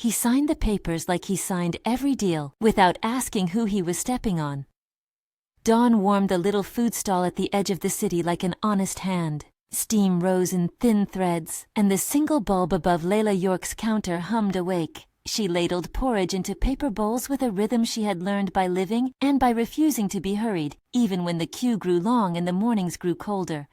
He signed the papers like he signed every deal, without asking who he was stepping on. Dawn warmed the little food stall at the edge of the city like an honest hand. Steam rose in thin threads, and the single bulb above Leila York's counter hummed awake. She ladled porridge into paper bowls with a rhythm she had learned by living and by refusing to be hurried, even when the queue grew long and the mornings grew colder.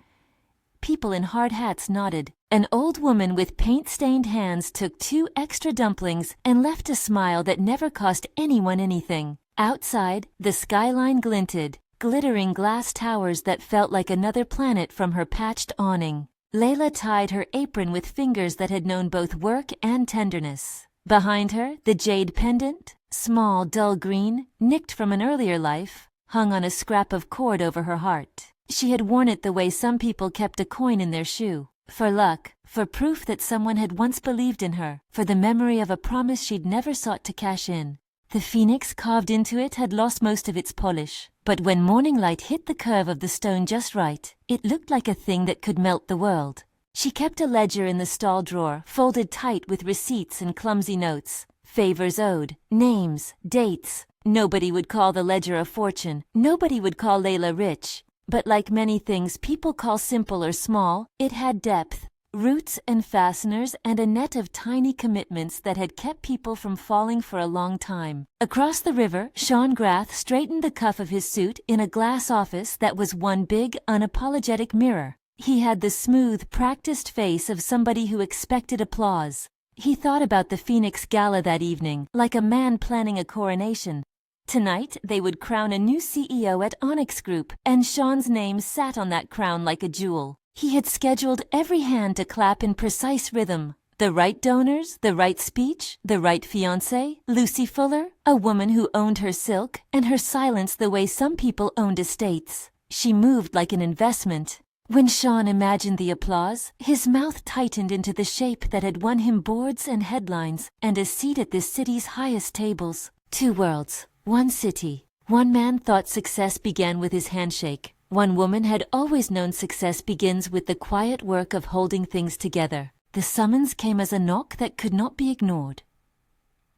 People in hard hats nodded. An old woman with paint-stained hands took 2 extra dumplings and left a smile that never cost anyone anything. Outside, the skyline glinted, glittering glass towers that felt like another planet from her patched awning. Leila tied her apron with fingers that had known both work and tenderness. Behind her, the jade pendant, small, dull green, nicked from an earlier life, hung on a scrap of cord over her heart. She had worn it the way some people kept a coin in their shoe. For luck, for proof that someone had once believed in her, for the memory of a promise she'd never sought to cash in. The phoenix carved into it had lost most of its polish, but when morning light hit the curve of the stone just right, it looked like a thing that could melt the world. She kept a ledger in the stall drawer, folded tight with receipts and clumsy notes, favors owed, names, dates. Nobody would call the ledger a fortune, nobody would call Leila rich. But like many things people call simple or small, it had depth, roots and fasteners, and a net of tiny commitments that had kept people from falling for a long time. Across the river, Sean Grath straightened the cuff of his suit in a glass office that was one big, unapologetic mirror. He had the smooth, practiced face of somebody who expected applause. He thought about the Phoenix Gala that evening, like a man planning a coronation. Tonight, they would crown a new CEO at Onyx Group, and Sean's name sat on that crown like a jewel. He had scheduled every hand to clap in precise rhythm. The right donors, the right speech, the right fiancé, Lucy Fuller, a woman who owned her silk, and her silence the way some people owned estates. She moved like an investment. When Sean imagined the applause, his mouth tightened into the shape that had won him boards and headlines and a seat at this city's highest tables. 2 worlds, 1 city. One man thought success began with his handshake. One woman had always known success begins with the quiet work of holding things together. The summons came as a knock that could not be ignored.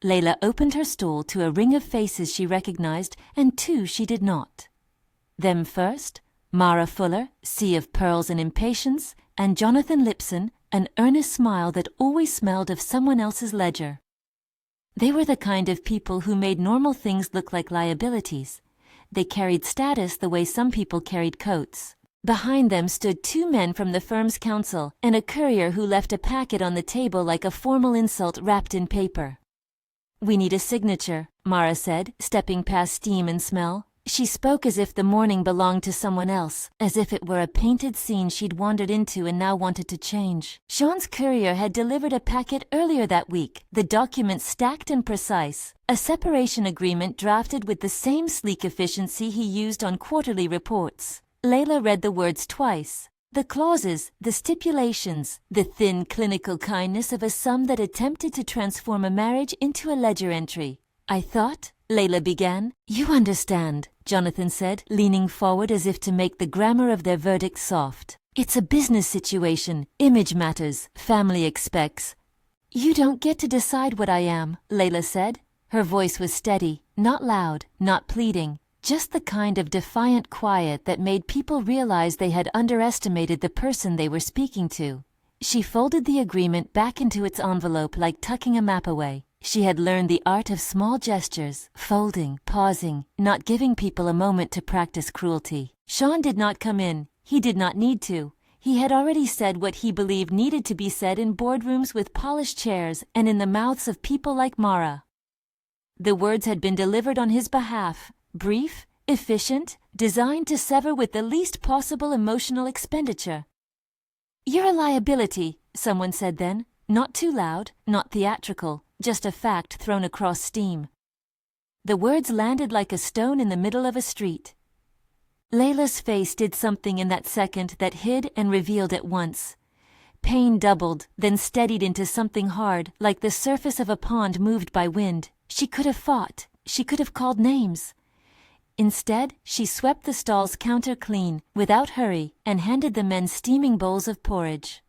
Leila opened her stall to a ring of faces she recognized and 2 she did not. Them first, Mara Fuller, sea of pearls and impatience, and Jonathan Lipson, an earnest smile that always smelled of someone else's ledger. They were the kind of people who made normal things look like liabilities. They carried status the way some people carried coats. Behind them stood 2 men from the firm's counsel and a courier who left a packet on the table like a formal insult wrapped in paper. "We need a signature," Mara said, stepping past steam and smell. She spoke as if the morning belonged to someone else, as if it were a painted scene she'd wandered into and now wanted to change. Sean's courier had delivered a packet earlier that week, the documents stacked and precise, a separation agreement drafted with the same sleek efficiency he used on quarterly reports. Leila read the words twice. The clauses, the stipulations, the thin clinical kindness of a sum that attempted to transform a marriage into a ledger entry. "I thought," Leila began. "You understand," Jonathan said, leaning forward as if to make the grammar of their verdict soft. "It's a business situation. Image matters. Family expects." "You don't get to decide what I am," Leila said. Her voice was steady, not loud, not pleading, just the kind of defiant quiet that made people realize they had underestimated the person they were speaking to. She folded the agreement back into its envelope like tucking a map away. She had learned the art of small gestures, folding, pausing, not giving people a moment to practice cruelty. Sean did not come in. He did not need to. He had already said what he believed needed to be said in boardrooms with polished chairs and in the mouths of people like Mara. The words had been delivered on his behalf, brief, efficient, designed to sever with the least possible emotional expenditure. "You're a liability," someone said then. Not too loud, not theatrical, just a fact thrown across steam. The words landed like a stone in the middle of a street. Leila's face did something in that second that hid and revealed at once. Pain doubled, then steadied into something hard, like the surface of a pond moved by wind. She could have fought. She could have called names. Instead, she swept the stall's counter clean, without hurry, and handed the men steaming bowls of porridge.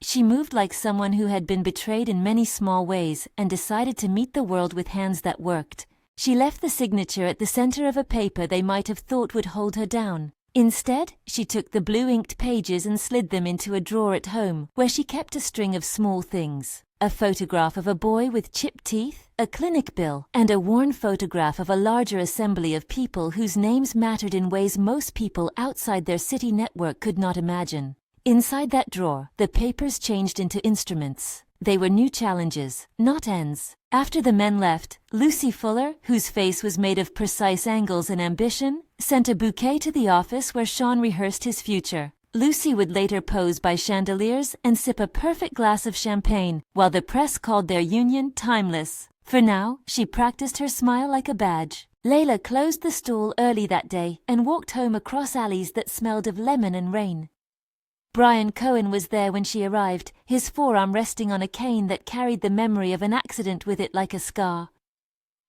She moved like someone who had been betrayed in many small ways and decided to meet the world with hands that worked. She left the signature at the center of a paper they might have thought would hold her down. Instead, she took the blue-inked pages and slid them into a drawer at home, where she kept a string of small things. A photograph of a boy with chipped teeth, a clinic bill, and a worn photograph of a larger assembly of people whose names mattered in ways most people outside their city network could not imagine. Inside that drawer, the papers changed into instruments. They were new challenges, not ends. After the men left, Lucy Fuller, whose face was made of precise angles and ambition, sent a bouquet to the office where Sean rehearsed his future. Lucy would later pose by chandeliers and sip a perfect glass of champagne, while the press called their union timeless. For now, she practiced her smile like a badge. Leila closed the stall early that day and walked home across alleys that smelled of lemon and rain. Brian Cohen was there when she arrived, his forearm resting on a cane that carried the memory of an accident with it like a scar.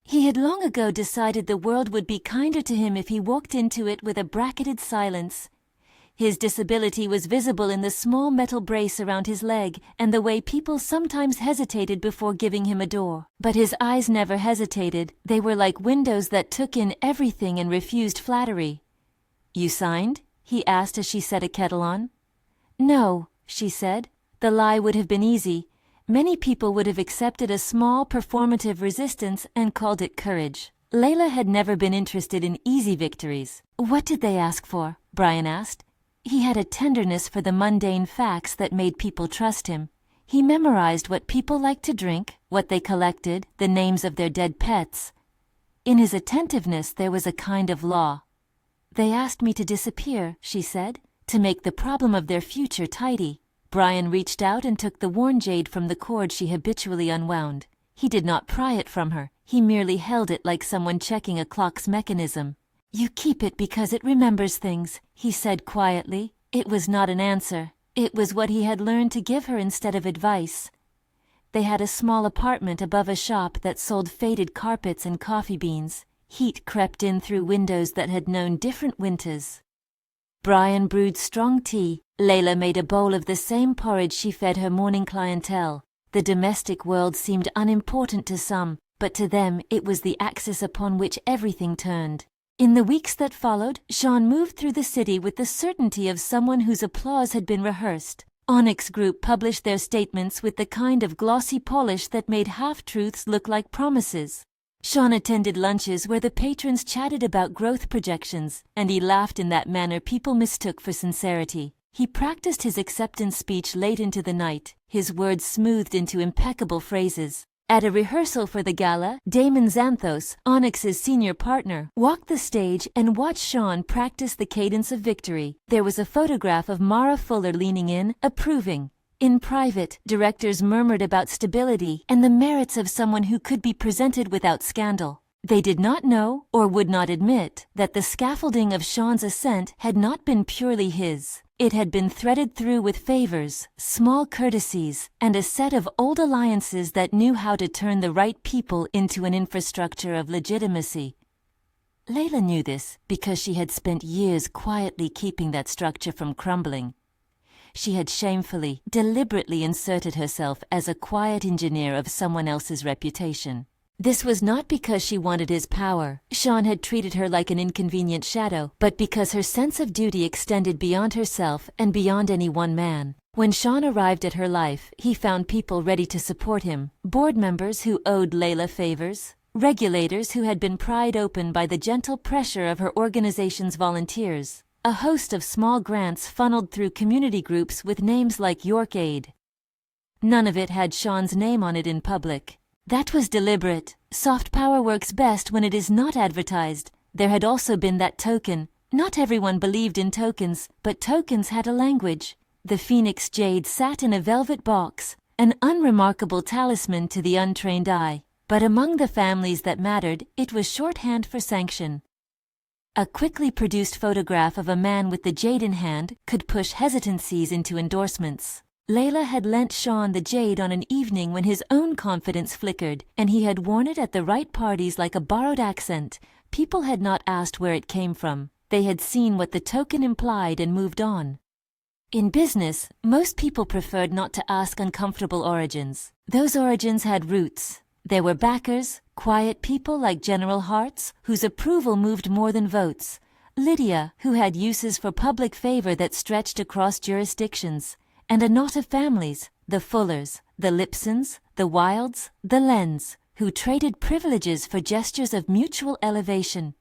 He had long ago decided the world would be kinder to him if he walked into it with a bracketed silence. His disability was visible in the small metal brace around his leg and the way people sometimes hesitated before giving him a door. But his eyes never hesitated. They were like windows that took in everything and refused flattery. "You signed?" he asked as she set a kettle on. "No," she said. The lie would have been easy. Many people would have accepted a small performative resistance and called it courage. Leila had never been interested in easy victories. "What did they ask for?" Brian asked. He had a tenderness for the mundane facts that made people trust him. He memorized what people liked to drink, what they collected, the names of their dead pets. In his attentiveness there was a kind of law. "They asked me to disappear," she said, "to make the problem of their future tidy." Brian reached out and took the worn jade from the cord she habitually unwound. He did not pry it from her. He merely held it like someone checking a clock's mechanism. "You keep it because it remembers things," he said quietly. It was not an answer. It was what he had learned to give her instead of advice. They had a small apartment above a shop that sold faded carpets and coffee beans. Heat crept in through windows that had known different winters. Brian brewed strong tea. Leila made a bowl of the same porridge she fed her morning clientele. The domestic world seemed unimportant to some, but to them it was the axis upon which everything turned. In the weeks that followed, Sean moved through the city with the certainty of someone whose applause had been rehearsed. Onyx Group published their statements with the kind of glossy polish that made half-truths look like promises. Sean attended lunches where the patrons chatted about growth projections, and he laughed in that manner people mistook for sincerity. He practiced his acceptance speech late into the night, his words smoothed into impeccable phrases. At a rehearsal for the gala, Damon Xanthos, Onyx's senior partner, walked the stage and watched Sean practice the cadence of victory. There was a photograph of Mara Fuller leaning in, approving. In private, directors murmured about stability and the merits of someone who could be presented without scandal. They did not know, or would not admit, that the scaffolding of Sean's ascent had not been purely his. It had been threaded through with favors, small courtesies, and a set of old alliances that knew how to turn the right people into an infrastructure of legitimacy. Leila knew this because she had spent years quietly keeping that structure from crumbling. She had shamefully, deliberately inserted herself as a quiet engineer of someone else's reputation. This was not because she wanted his power. Sean had treated her like an inconvenient shadow, but because her sense of duty extended beyond herself and beyond any one man. When Sean arrived at her life, he found people ready to support him, board members who owed Leila favors, regulators who had been pried open by the gentle pressure of her organization's volunteers, a host of small grants funneled through community groups with names like York Aid. None of it had Sean's name on it in public. That was deliberate. Soft power works best when it is not advertised. There had also been that token. Not everyone believed in tokens, but tokens had a language. The Phoenix Jade sat in a velvet box, an unremarkable talisman to the untrained eye. But among the families that mattered, it was shorthand for sanction. A quickly produced photograph of a man with the jade in hand could push hesitancies into endorsements. Leila had lent Sean the jade on an evening when his own confidence flickered, and he had worn it at the right parties like a borrowed accent. People had not asked where it came from. They had seen what the token implied and moved on. In business, most people preferred not to ask uncomfortable origins. Those origins had roots. There were backers, quiet people like General Hartz, whose approval moved more than votes. Lydia, who had uses for public favor that stretched across jurisdictions. And a knot of families, the Fullers, the Lipsons, the Wilds, the Lens, who traded privileges for gestures of mutual elevation.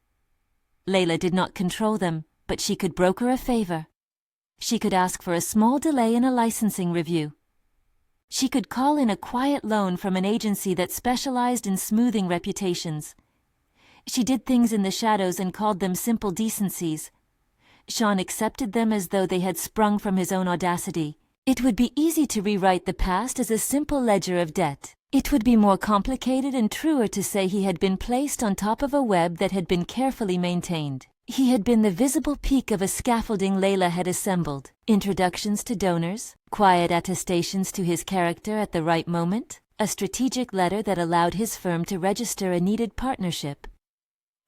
Leila did not control them, but she could broker a favor. She could ask for a small delay in a licensing review. She could call in a quiet loan from an agency that specialized in smoothing reputations. She did things in the shadows and called them simple decencies. Sean accepted them as though they had sprung from his own audacity. It would be easy to rewrite the past as a simple ledger of debt. It would be more complicated and truer to say he had been placed on top of a web that had been carefully maintained. He had been the visible peak of a scaffolding Leila had assembled. Introductions to donors, quiet attestations to his character at the right moment, a strategic letter that allowed his firm to register a needed partnership.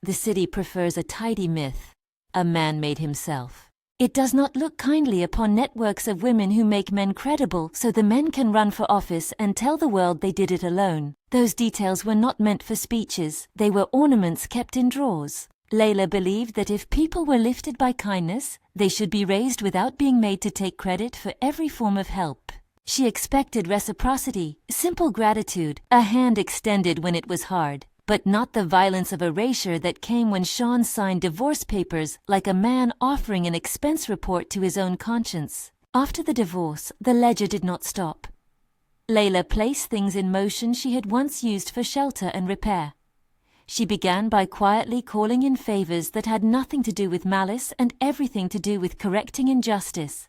The city prefers a tidy myth, a man made himself. It does not look kindly upon networks of women who make men credible so the men can run for office and tell the world they did it alone. Those details were not meant for speeches, they were ornaments kept in drawers. Leila believed that if people were lifted by kindness, they should be raised without being made to take credit for every form of help. She expected reciprocity, simple gratitude, a hand extended when it was hard, but not the violence of erasure that came when Sean signed divorce papers like a man offering an expense report to his own conscience. After the divorce, the ledger did not stop. Leila placed things in motion she had once used for shelter and repair. She began by quietly calling in favors that had nothing to do with malice and everything to do with correcting injustice.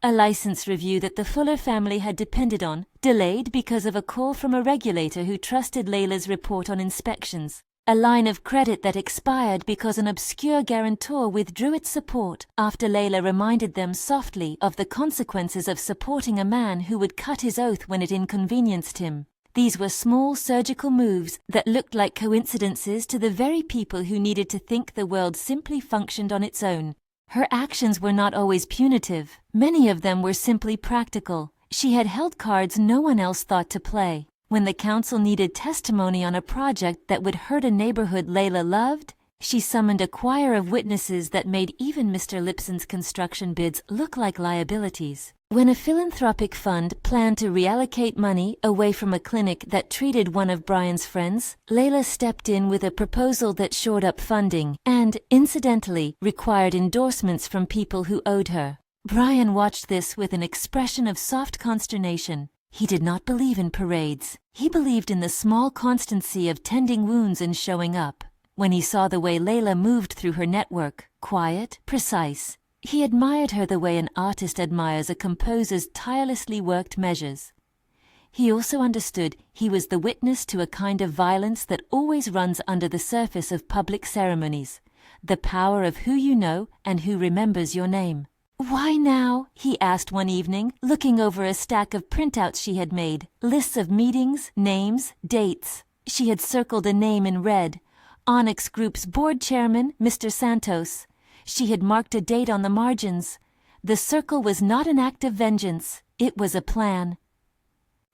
A license review that the Fuller family had depended on, delayed because of a call from a regulator who trusted Leila's report on inspections. A line of credit that expired because an obscure guarantor withdrew its support after Leila reminded them softly of the consequences of supporting a man who would cut his oath when it inconvenienced him. These were small surgical moves that looked like coincidences to the very people who needed to think the world simply functioned on its own. Her actions were not always punitive. Many of them were simply practical. She had held cards no one else thought to play. When the council needed testimony on a project that would hurt a neighborhood Leila loved, she summoned a choir of witnesses that made even Mr. Lipson's construction bids look like liabilities. When a philanthropic fund planned to reallocate money away from a clinic that treated one of Brian's friends, Leila stepped in with a proposal that shored up funding and, incidentally, required endorsements from people who owed her. Brian watched this with an expression of soft consternation. He did not believe in parades. He believed in the small constancy of tending wounds and showing up. When he saw the way Leila moved through her network, quiet, precise, he admired her the way an artist admires a composer's tirelessly worked measures. He also understood he was the witness to a kind of violence that always runs under the surface of public ceremonies, the power of who you know and who remembers your name. "Why now?" he asked one evening, looking over a stack of printouts she had made, lists of meetings, names, dates. She had circled a name in red, Onyx Group's board chairman, Mr. Santos. She had marked a date on the margins. The circle was not an act of vengeance, it was a plan.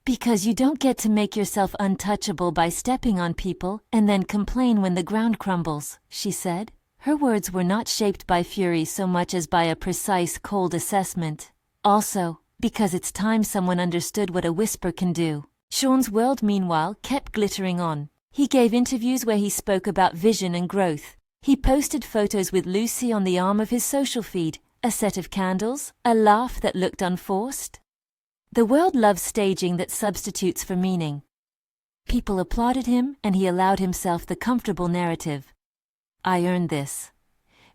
Because you don't get to make yourself untouchable by stepping on people and then complain when the ground crumbles, she said. Her words were not shaped by fury so much as by a precise, cold assessment. Also, because it's time someone understood what a whisper can do. Sean's world, meanwhile, kept glittering on. He gave interviews where he spoke about vision and growth. He posted photos with Lucy on the arm of his social feed, a set of candles, a laugh that looked unforced. The world loves staging that substitutes for meaning. People applauded him, and he allowed himself the comfortable narrative. "I earned this."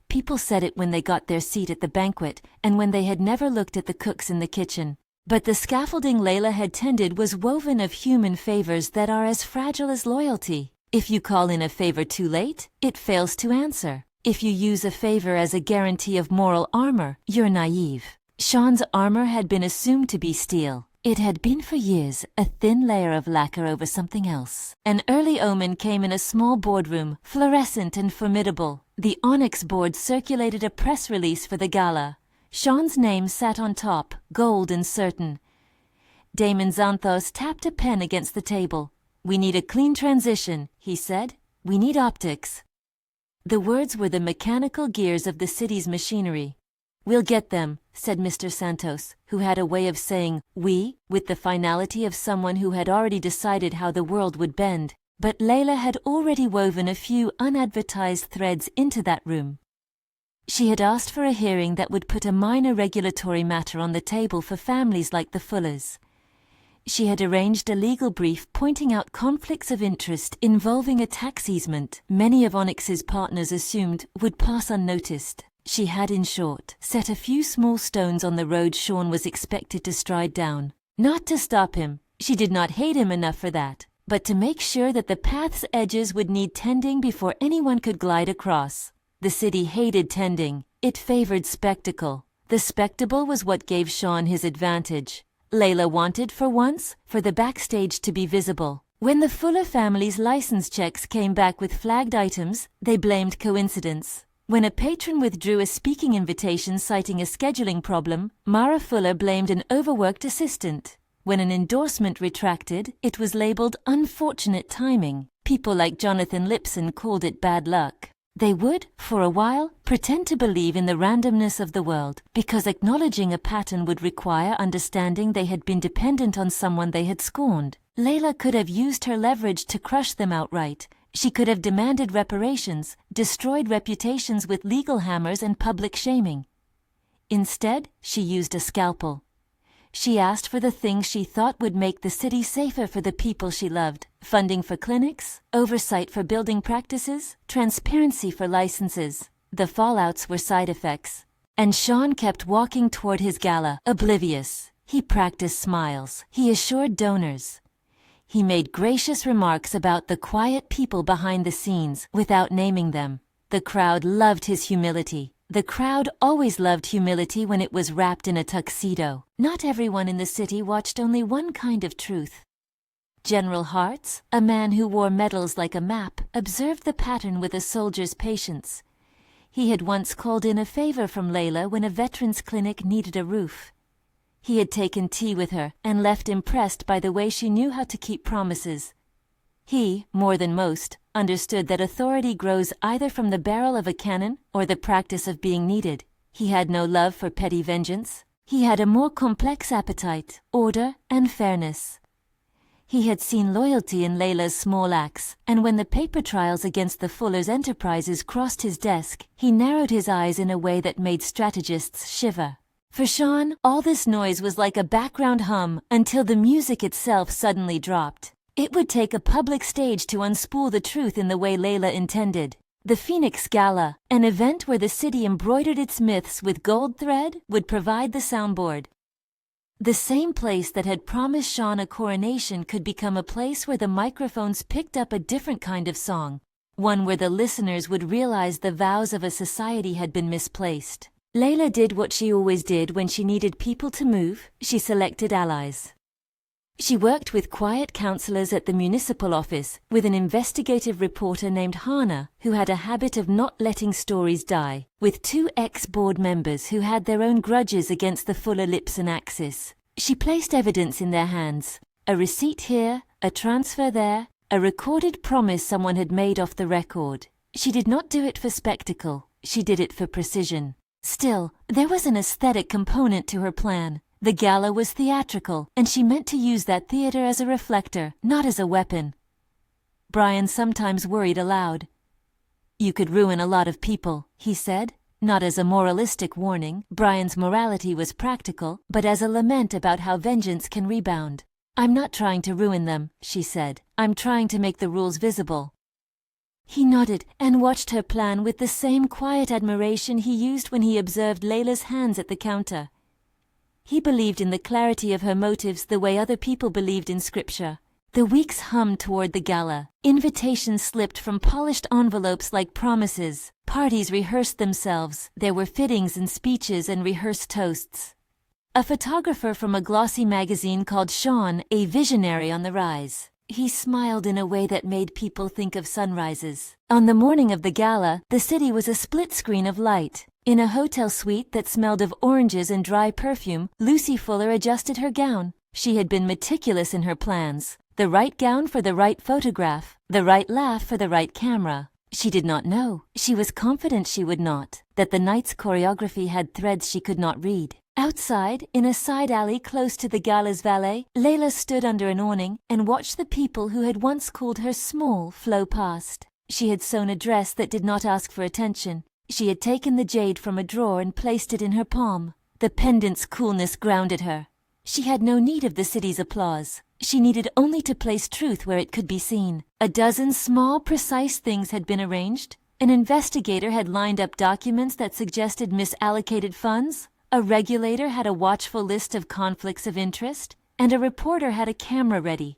People said it when they got their seat at the banquet and when they had never looked at the cooks in the kitchen. But the scaffolding Leila had tended was woven of human favors that are as fragile as loyalty. If you call in a favor too late, it fails to answer. If you use a favor as a guarantee of moral armor, you're naive. Sean's armor had been assumed to be steel. It had been for years a thin layer of lacquer over something else. An early omen came in a small boardroom, fluorescent and formidable. The onyx board circulated a press release for the gala. Sean's name sat on top, gold and certain. Damon Xanthos tapped a pen against the table. "We need a clean transition," he said. "We need optics." The words were the mechanical gears of the city's machinery. "We'll get them," said Mr. Santos, who had a way of saying "we" with the finality of someone who had already decided how the world would bend. But Leila had already woven a few unadvertised threads into that room. She had asked for a hearing that would put a minor regulatory matter on the table for families like the Fullers. She had arranged a legal brief pointing out conflicts of interest involving a tax easement many of Onyx's partners assumed would pass unnoticed. She had, in short, set a few small stones on the road Sean was expected to stride down. Not to stop him, she did not hate him enough for that, but to make sure that the path's edges would need tending before anyone could glide across. The city hated tending. It favored spectacle. The spectacle was what gave Sean his advantage. Leila wanted, for once, for the backstage to be visible. When the Fuller family's license checks came back with flagged items, they blamed coincidence. When a patron withdrew a speaking invitation citing a scheduling problem, Mara Fuller blamed an overworked assistant. When an endorsement retracted, it was labeled unfortunate timing. People like Jonathan Lipson called it bad luck. They would, for a while, pretend to believe in the randomness of the world, because acknowledging a pattern would require understanding they had been dependent on someone they had scorned. Leila could have used her leverage to crush them outright. She could have demanded reparations, destroyed reputations with legal hammers and public shaming. Instead, she used a scalpel. She asked for the things she thought would make the city safer for the people she loved: funding for clinics, oversight for building practices, transparency for licenses. The fallouts were side effects. And Sean kept walking toward his gala, oblivious. He practiced smiles. He assured donors. He made gracious remarks about the quiet people behind the scenes without naming them. The crowd loved his humility. The crowd always loved humility when it was wrapped in a tuxedo. Not everyone in the city watched only one kind of truth. General Hartz, a man who wore medals like a map, observed the pattern with a soldier's patience. He had once called in a favor from Leila when a veterans clinic needed a roof. He had taken tea with her and left impressed by the way she knew how to keep promises. He, more than most, understood that authority grows either from the barrel of a cannon or the practice of being needed. He had no love for petty vengeance. He had a more complex appetite, order, and fairness. He had seen loyalty in Leila's small acts, and when the paper trials against the Fullers' enterprises crossed his desk, he narrowed his eyes in a way that made strategists shiver. For Sean, all this noise was like a background hum until the music itself suddenly dropped. It would take a public stage to unspool the truth in the way Leila intended. The Phoenix Gala, an event where the city embroidered its myths with gold thread, would provide the soundboard. The same place that had promised Sean a coronation could become a place where the microphones picked up a different kind of song, one where the listeners would realize the vows of a society had been misplaced. Leila did what she always did when she needed people to move. She selected allies. She worked with quiet counselors at the municipal office, with an investigative reporter named Hana, who had a habit of not letting stories die, with 2 ex-board members who had their own grudges against the Fuller Lipson axis. She placed evidence in their hands: a receipt here, a transfer there, a recorded promise someone had made off the record. She did not do it for spectacle, she did it for precision. Still, there was an aesthetic component to her plan. The gala was theatrical, and she meant to use that theater as a reflector, not as a weapon. Brian sometimes worried aloud. "You could ruin a lot of people," he said, not as a moralistic warning. Brian's morality was practical, but as a lament about how vengeance can rebound. "I'm not trying to ruin them," she said. "I'm trying to make the rules visible." He nodded and watched her plan with the same quiet admiration he used when he observed Leila's hands at the counter. He believed in the clarity of her motives the way other people believed in scripture. The weeks hummed toward the gala. Invitations slipped from polished envelopes like promises. Parties rehearsed themselves. There were fittings and speeches and rehearsed toasts. A photographer from a glossy magazine called Sean a visionary on the rise. He smiled in a way that made people think of sunrises. On the morning of the gala, the city was a split screen of light. In a hotel suite that smelled of oranges and dry perfume, Lucy Fuller adjusted her gown. She had been meticulous in her plans. The right gown for the right photograph, the right laugh for the right camera. She did not know, she was confident she would not, that the night's choreography had threads she could not read. Outside, in a side alley close to the gala's valet, Leila stood under an awning and watched the people who had once called her small flow past. She had sewn a dress that did not ask for attention. She had taken the jade from a drawer and placed it in her palm. The pendant's coolness grounded her. She had no need of the city's applause. She needed only to place truth where it could be seen. A dozen small, precise things had been arranged. An investigator had lined up documents that suggested misallocated funds. A regulator had a watchful list of conflicts of interest. And a reporter had a camera ready.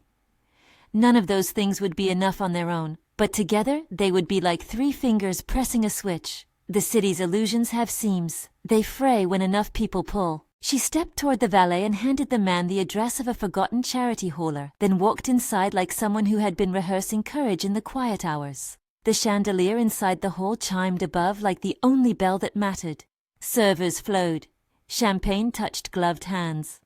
None of those things would be enough on their own, but together they would be like 3 fingers pressing a switch. The city's illusions have seams. They fray when enough people pull. She stepped toward the valet and handed the man the address of a forgotten charity hauler, then walked inside like someone who had been rehearsing courage in the quiet hours. The chandelier inside the hall chimed above like the only bell that mattered. Servers flowed. Champagne touched gloved hands.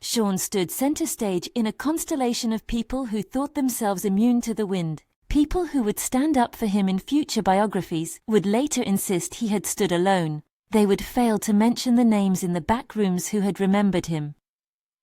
Sean stood center stage in a constellation of people who thought themselves immune to the wind. People who would stand up for him in future biographies would later insist he had stood alone. They would fail to mention the names in the back rooms who had remembered him.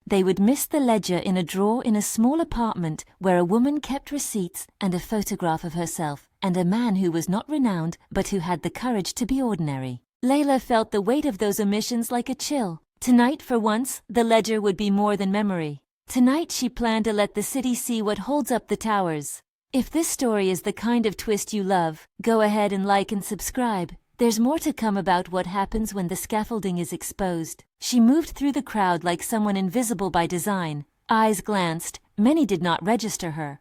They would miss the ledger in a drawer in a small apartment where a woman kept receipts and a photograph of herself, and a man who was not renowned but who had the courage to be ordinary. Leila felt the weight of those omissions like a chill. Tonight, for once, the ledger would be more than memory. Tonight she planned to let the city see what holds up the towers. If this story is the kind of twist you love, go ahead and like and subscribe. There's more to come about what happens when the scaffolding is exposed. She moved through the crowd like someone invisible by design. Eyes glanced, many did not register her.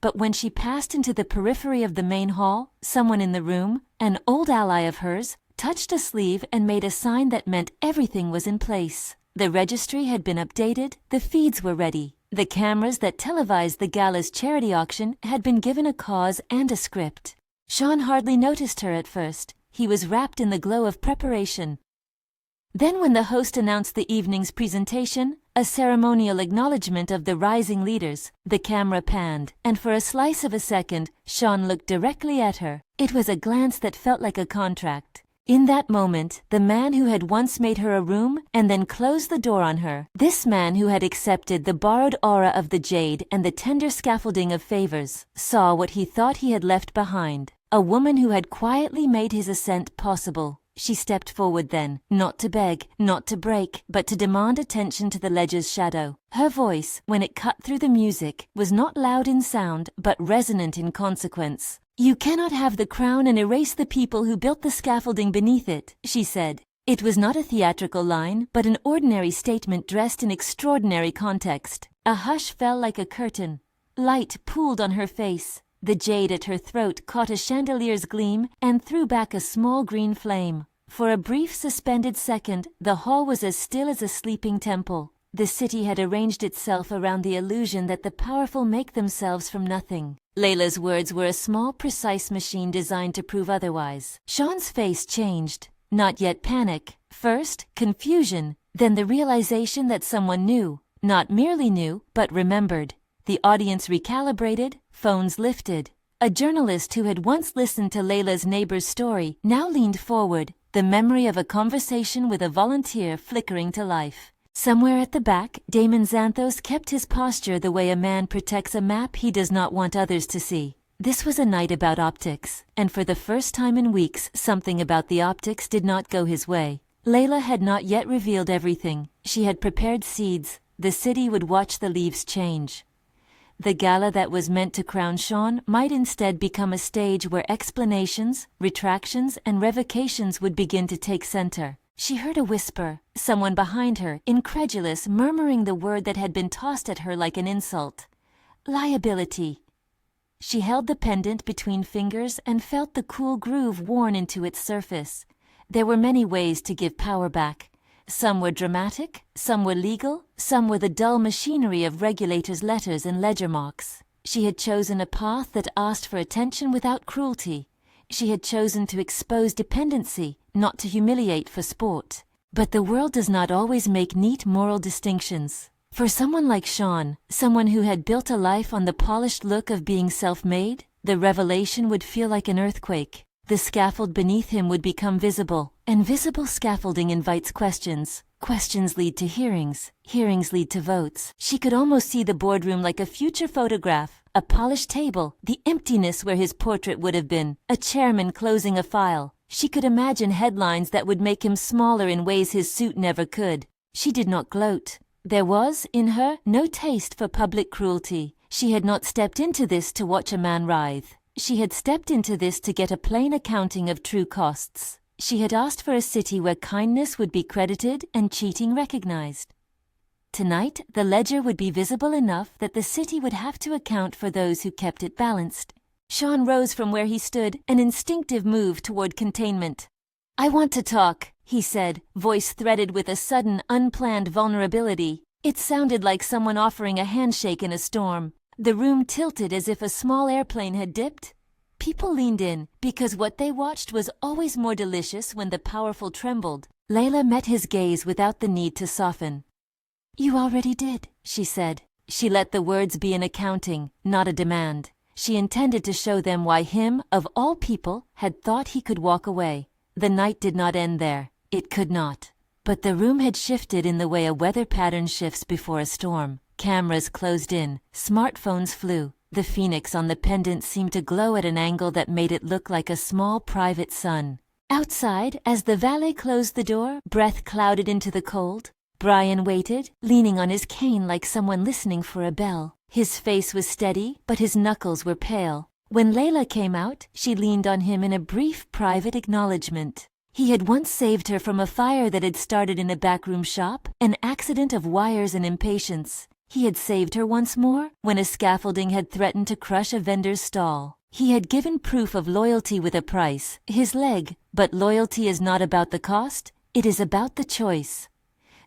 But when she passed into the periphery of the main hall, someone in the room, an old ally of hers, touched a sleeve and made a sign that meant everything was in place. The registry had been updated, the feeds were ready. The cameras that televised the gala's charity auction had been given a cause and a script. Sean hardly noticed her at first. He was wrapped in the glow of preparation. Then when the host announced the evening's presentation, a ceremonial acknowledgement of the rising leaders, the camera panned, and for a slice of a second, Sean looked directly at her. It was a glance that felt like a contract. In that moment, the man who had once made her a room and then closed the door on her, this man who had accepted the borrowed aura of the jade and the tender scaffolding of favors, saw what he thought he had left behind. A woman who had quietly made his ascent possible. She stepped forward then, not to beg, not to break, but to demand attention to the ledger's shadow. Her voice, when it cut through the music, was not loud in sound, but resonant in consequence. "You cannot have the crown and erase the people who built the scaffolding beneath it," she said. It was not a theatrical line, but an ordinary statement dressed in extraordinary context. A hush fell like a curtain. Light pooled on her face. The jade at her throat caught a chandelier's gleam and threw back a small green flame. For a brief suspended second, the hall was as still as a sleeping temple. The city had arranged itself around the illusion that the powerful make themselves from nothing. Leila's words were a small, precise machine designed to prove otherwise. Sean's face changed. Not yet panic. First, confusion. Then the realization that someone knew. Not merely knew, but remembered. The audience recalibrated, phones lifted. A journalist who had once listened to Leila's neighbor's story now leaned forward, the memory of a conversation with a volunteer flickering to life. Somewhere at the back, Damon Xanthos kept his posture the way a man protects a map he does not want others to see. This was a night about optics, and for the first time in weeks, something about the optics did not go his way. Leila had not yet revealed everything. She had prepared seeds. The city would watch the leaves change. The gala that was meant to crown Sean might instead become a stage where explanations, retractions, and revocations would begin to take center. She heard a whisper, someone behind her, incredulous, murmuring the word that had been tossed at her like an insult. Liability. She held the pendant between fingers and felt the cool groove worn into its surface. There were many ways to give power back. Some were dramatic, some were legal, some were the dull machinery of regulators' letters and ledger marks. She had chosen a path that asked for attention without cruelty. She had chosen to expose dependency, not to humiliate for sport. But the world does not always make neat moral distinctions. For someone like Sean, someone who had built a life on the polished look of being self-made, the revelation would feel like an earthquake. The scaffold beneath him would become visible, and visible scaffolding invites questions. Questions lead to hearings. Hearings lead to votes. She could almost see the boardroom like a future photograph, a polished table, the emptiness where his portrait would have been, a chairman closing a file. She could imagine headlines that would make him smaller in ways his suit never could. She did not gloat. There was, in her, no taste for public cruelty. She had not stepped into this to watch a man writhe. She had stepped into this to get a plain accounting of true costs. She had asked for a city where kindness would be credited and cheating recognized. Tonight, the ledger would be visible enough that the city would have to account for those who kept it balanced. Sean rose from where he stood, an instinctive move toward containment. "I want to talk," he said, voice threaded with a sudden, unplanned vulnerability. It sounded like someone offering a handshake in a storm. The room tilted as if a small airplane had dipped. People leaned in, because what they watched was always more delicious when the powerful trembled. Leila met his gaze without the need to soften. "You already did," she said. She let the words be an accounting, not a demand. She intended to show them why him, of all people, had thought he could walk away. The night did not end there. It could not. But the room had shifted in the way a weather pattern shifts before a storm. Cameras closed in. Smartphones flew. The phoenix on the pendant seemed to glow at an angle that made it look like a small private sun. Outside, as the valet closed the door, breath clouded into the cold. Brian waited, leaning on his cane like someone listening for a bell. His face was steady, but his knuckles were pale. When Leila came out, she leaned on him in a brief private acknowledgement. He had once saved her from a fire that had started in a backroom shop, an accident of wires and impatience. He had saved her once more, when a scaffolding had threatened to crush a vendor's stall. He had given proof of loyalty with a price, his leg, but loyalty is not about the cost, it is about the choice.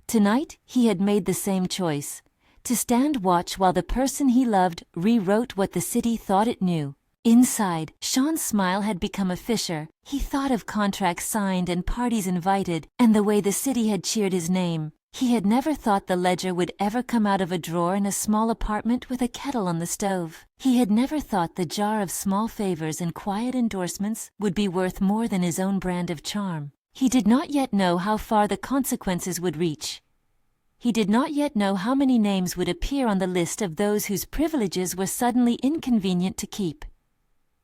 Tonight, he had made the same choice. To stand watch while the person he loved rewrote what the city thought it knew. Inside, Sean's smile had become a fissure. He thought of contracts signed and parties invited, and the way the city had cheered his name. He had never thought the ledger would ever come out of a drawer in a small apartment with a kettle on the stove. He had never thought the jar of small favors and quiet endorsements would be worth more than his own brand of charm. He did not yet know how far the consequences would reach. He did not yet know how many names would appear on the list of those whose privileges were suddenly inconvenient to keep.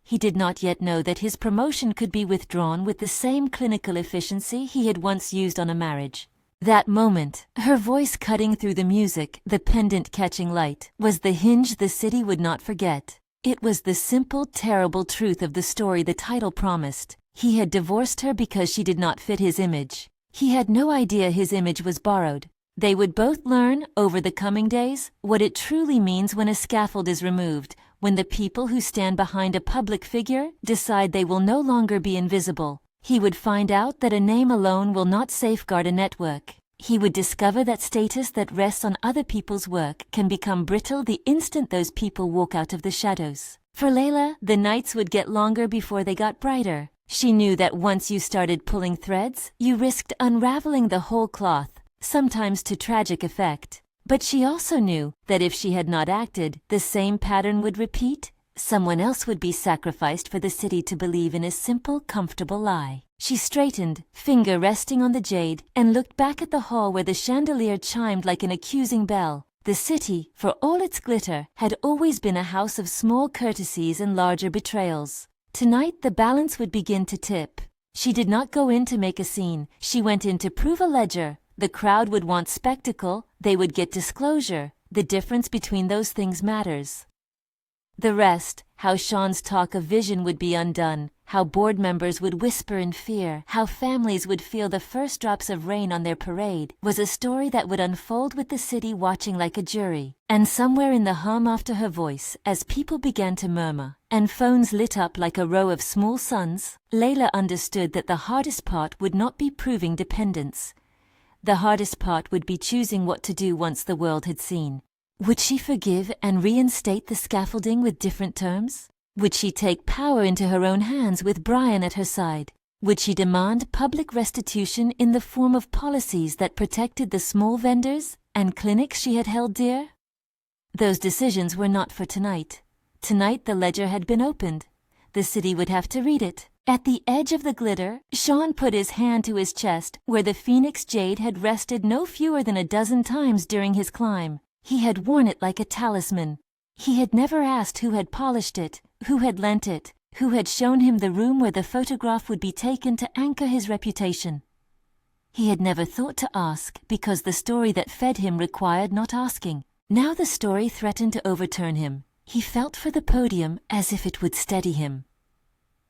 He did not yet know that his promotion could be withdrawn with the same clinical efficiency he had once used on a marriage. That moment, her voice cutting through the music, the pendant catching light, was the hinge the city would not forget. It was the simple, terrible truth of the story the title promised. He had divorced her because she did not fit his image. He had no idea his image was borrowed. They would both learn, over the coming days, what it truly means when a scaffold is removed, when the people who stand behind a public figure decide they will no longer be invisible. He would find out that a name alone will not safeguard a network. He would discover that status that rests on other people's work can become brittle the instant those people walk out of the shadows. For Leila, the nights would get longer before they got brighter. She knew that once you started pulling threads, you risked unraveling the whole cloth, sometimes to tragic effect. But she also knew that if she had not acted, the same pattern would repeat. Someone else would be sacrificed for the city to believe in a simple, comfortable lie. She straightened, finger resting on the jade, and looked back at the hall where the chandelier chimed like an accusing bell. The city, for all its glitter, had always been a house of small courtesies and larger betrayals. Tonight the balance would begin to tip. She did not go in to make a scene. She went in to prove a ledger. The crowd would want spectacle, they would get disclosure. The difference between those things matters. The rest, how Sean's talk of vision would be undone, how board members would whisper in fear, how families would feel the first drops of rain on their parade, was a story that would unfold with the city watching like a jury. And somewhere in the hum after her voice, as people began to murmur, and phones lit up like a row of small suns, Leila understood that the hardest part would not be proving dependence. The hardest part would be choosing what to do once the world had seen. Would she forgive and reinstate the scaffolding with different terms? Would she take power into her own hands with Brian at her side? Would she demand public restitution in the form of policies that protected the small vendors and clinics she had held dear? Those decisions were not for tonight. Tonight the ledger had been opened. The city would have to read it. At the edge of the glitter, Sean put his hand to his chest where the phoenix jade had rested no fewer than a dozen times during his climb. He had worn it like a talisman. He had never asked who had polished it, who had lent it, who had shown him the room where the photograph would be taken to anchor his reputation. He had never thought to ask because the story that fed him required not asking. Now the story threatened to overturn him. He felt for the podium as if it would steady him.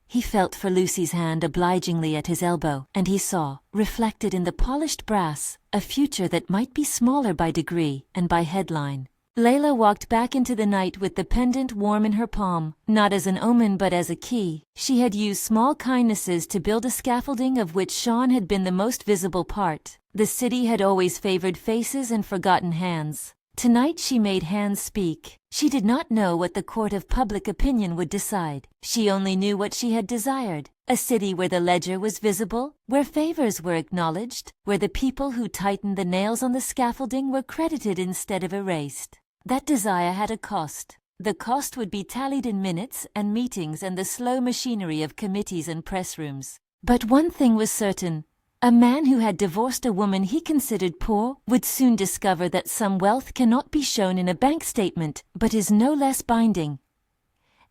He felt for Lucy's hand obligingly at his elbow, and he saw, reflected in the polished brass, a future that might be smaller by degree and by headline. Leila walked back into the night with the pendant warm in her palm, not as an omen but as a key. She had used small kindnesses to build a scaffolding of which Sean had been the most visible part. The city had always favored faces and forgotten hands. Tonight she made hands speak. She did not know what the court of public opinion would decide. She only knew what she had desired. A city where the ledger was visible, where favors were acknowledged, where the people who tightened the nails on the scaffolding were credited instead of erased. That desire had a cost. The cost would be tallied in minutes and meetings and the slow machinery of committees and press rooms. But one thing was certain. A man who had divorced a woman he considered poor would soon discover that some wealth cannot be shown in a bank statement, but is no less binding.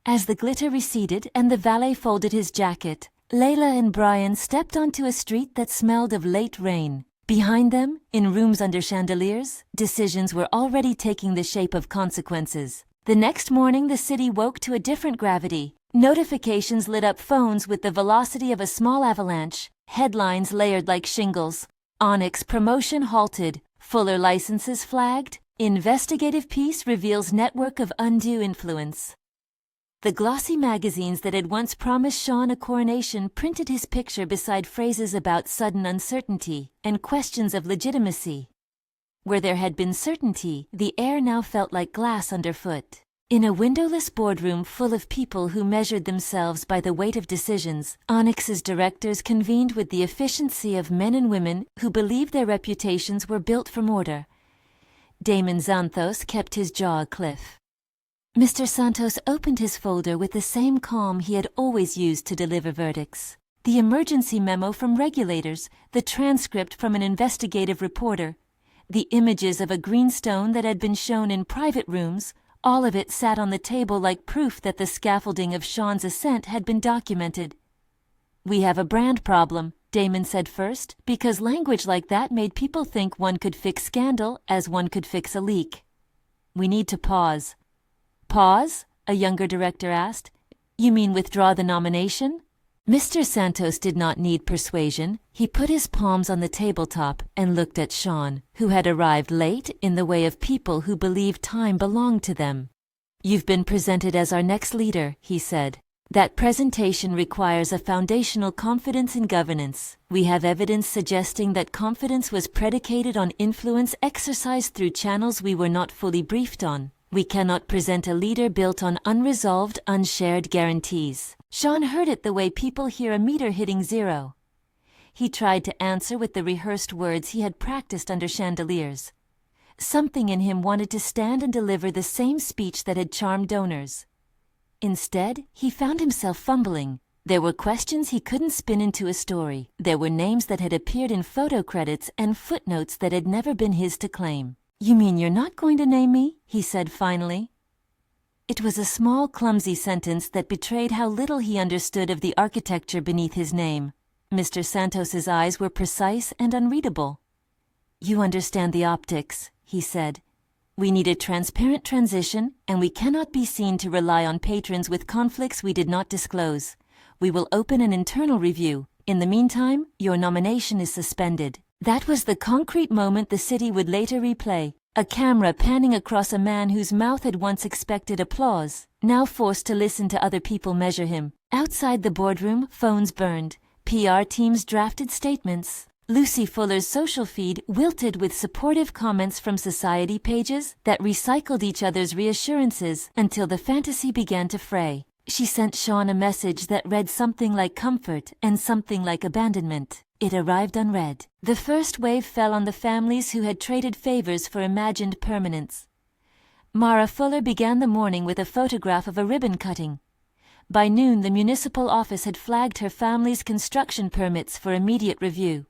As the glitter receded and the valet folded his jacket, Leila and Brian stepped onto a street that smelled of late rain. Behind them, in rooms under chandeliers, decisions were already taking the shape of consequences. The next morning the city woke to a different gravity. Notifications lit up phones with the velocity of a small avalanche. Headlines layered like shingles. Onyx promotion halted. Fuller licenses flagged. Investigative piece reveals network of undue influence. The glossy magazines that had once promised Sean a coronation printed his picture beside phrases about sudden uncertainty and questions of legitimacy. Where there had been certainty, the air now felt like glass underfoot. In a windowless boardroom full of people who measured themselves by the weight of decisions, Onyx's directors convened with the efficiency of men and women who believed their reputations were built from order. Damon Xanthos kept his jaw a cliff. Mr. Santos opened his folder with the same calm he had always used to deliver verdicts. The emergency memo from regulators, the transcript from an investigative reporter, the images of a greenstone that had been shown in private rooms, all of it sat on the table like proof that the scaffolding of Sean's ascent had been documented. "We have a brand problem," Damon said first, because language like that made people think one could fix scandal as one could fix a leak. "We need to pause." "Pause?" a younger director asked. "You mean withdraw the nomination?" Mr. Santos did not need persuasion. He put his palms on the tabletop and looked at Sean, who had arrived late in the way of people who believed time belonged to them. "You've been presented as our next leader," he said. "That presentation requires a foundational confidence in governance. We have evidence suggesting that confidence was predicated on influence exercised through channels we were not fully briefed on. We cannot present a leader built on unresolved, unshared guarantees." Sean heard it the way people hear a meter hitting zero. He tried to answer with the rehearsed words he had practiced under chandeliers. Something in him wanted to stand and deliver the same speech that had charmed donors. Instead, he found himself fumbling. There were questions he couldn't spin into a story. There were names that had appeared in photo credits and footnotes that had never been his to claim. "You mean you're not going to name me?" he said finally. It was a small, clumsy sentence that betrayed how little he understood of the architecture beneath his name. Mr. Santos's eyes were precise and unreadable. "You understand the optics," he said. "We need a transparent transition, and we cannot be seen to rely on patrons with conflicts we did not disclose. We will open an internal review. In the meantime, your nomination is suspended." That was the concrete moment the city would later replay. A camera panning across a man whose mouth had once expected applause, now forced to listen to other people measure him. Outside the boardroom, phones burned. PR teams drafted statements. Lucy Fuller's social feed wilted with supportive comments from society pages that recycled each other's reassurances until the fantasy began to fray. She sent Sean a message that read something like comfort and something like abandonment. It arrived unread. The first wave fell on the families who had traded favors for imagined permanence. Mara Fuller began the morning with a photograph of a ribbon cutting. By noon, the municipal office had flagged her family's construction permits for immediate review.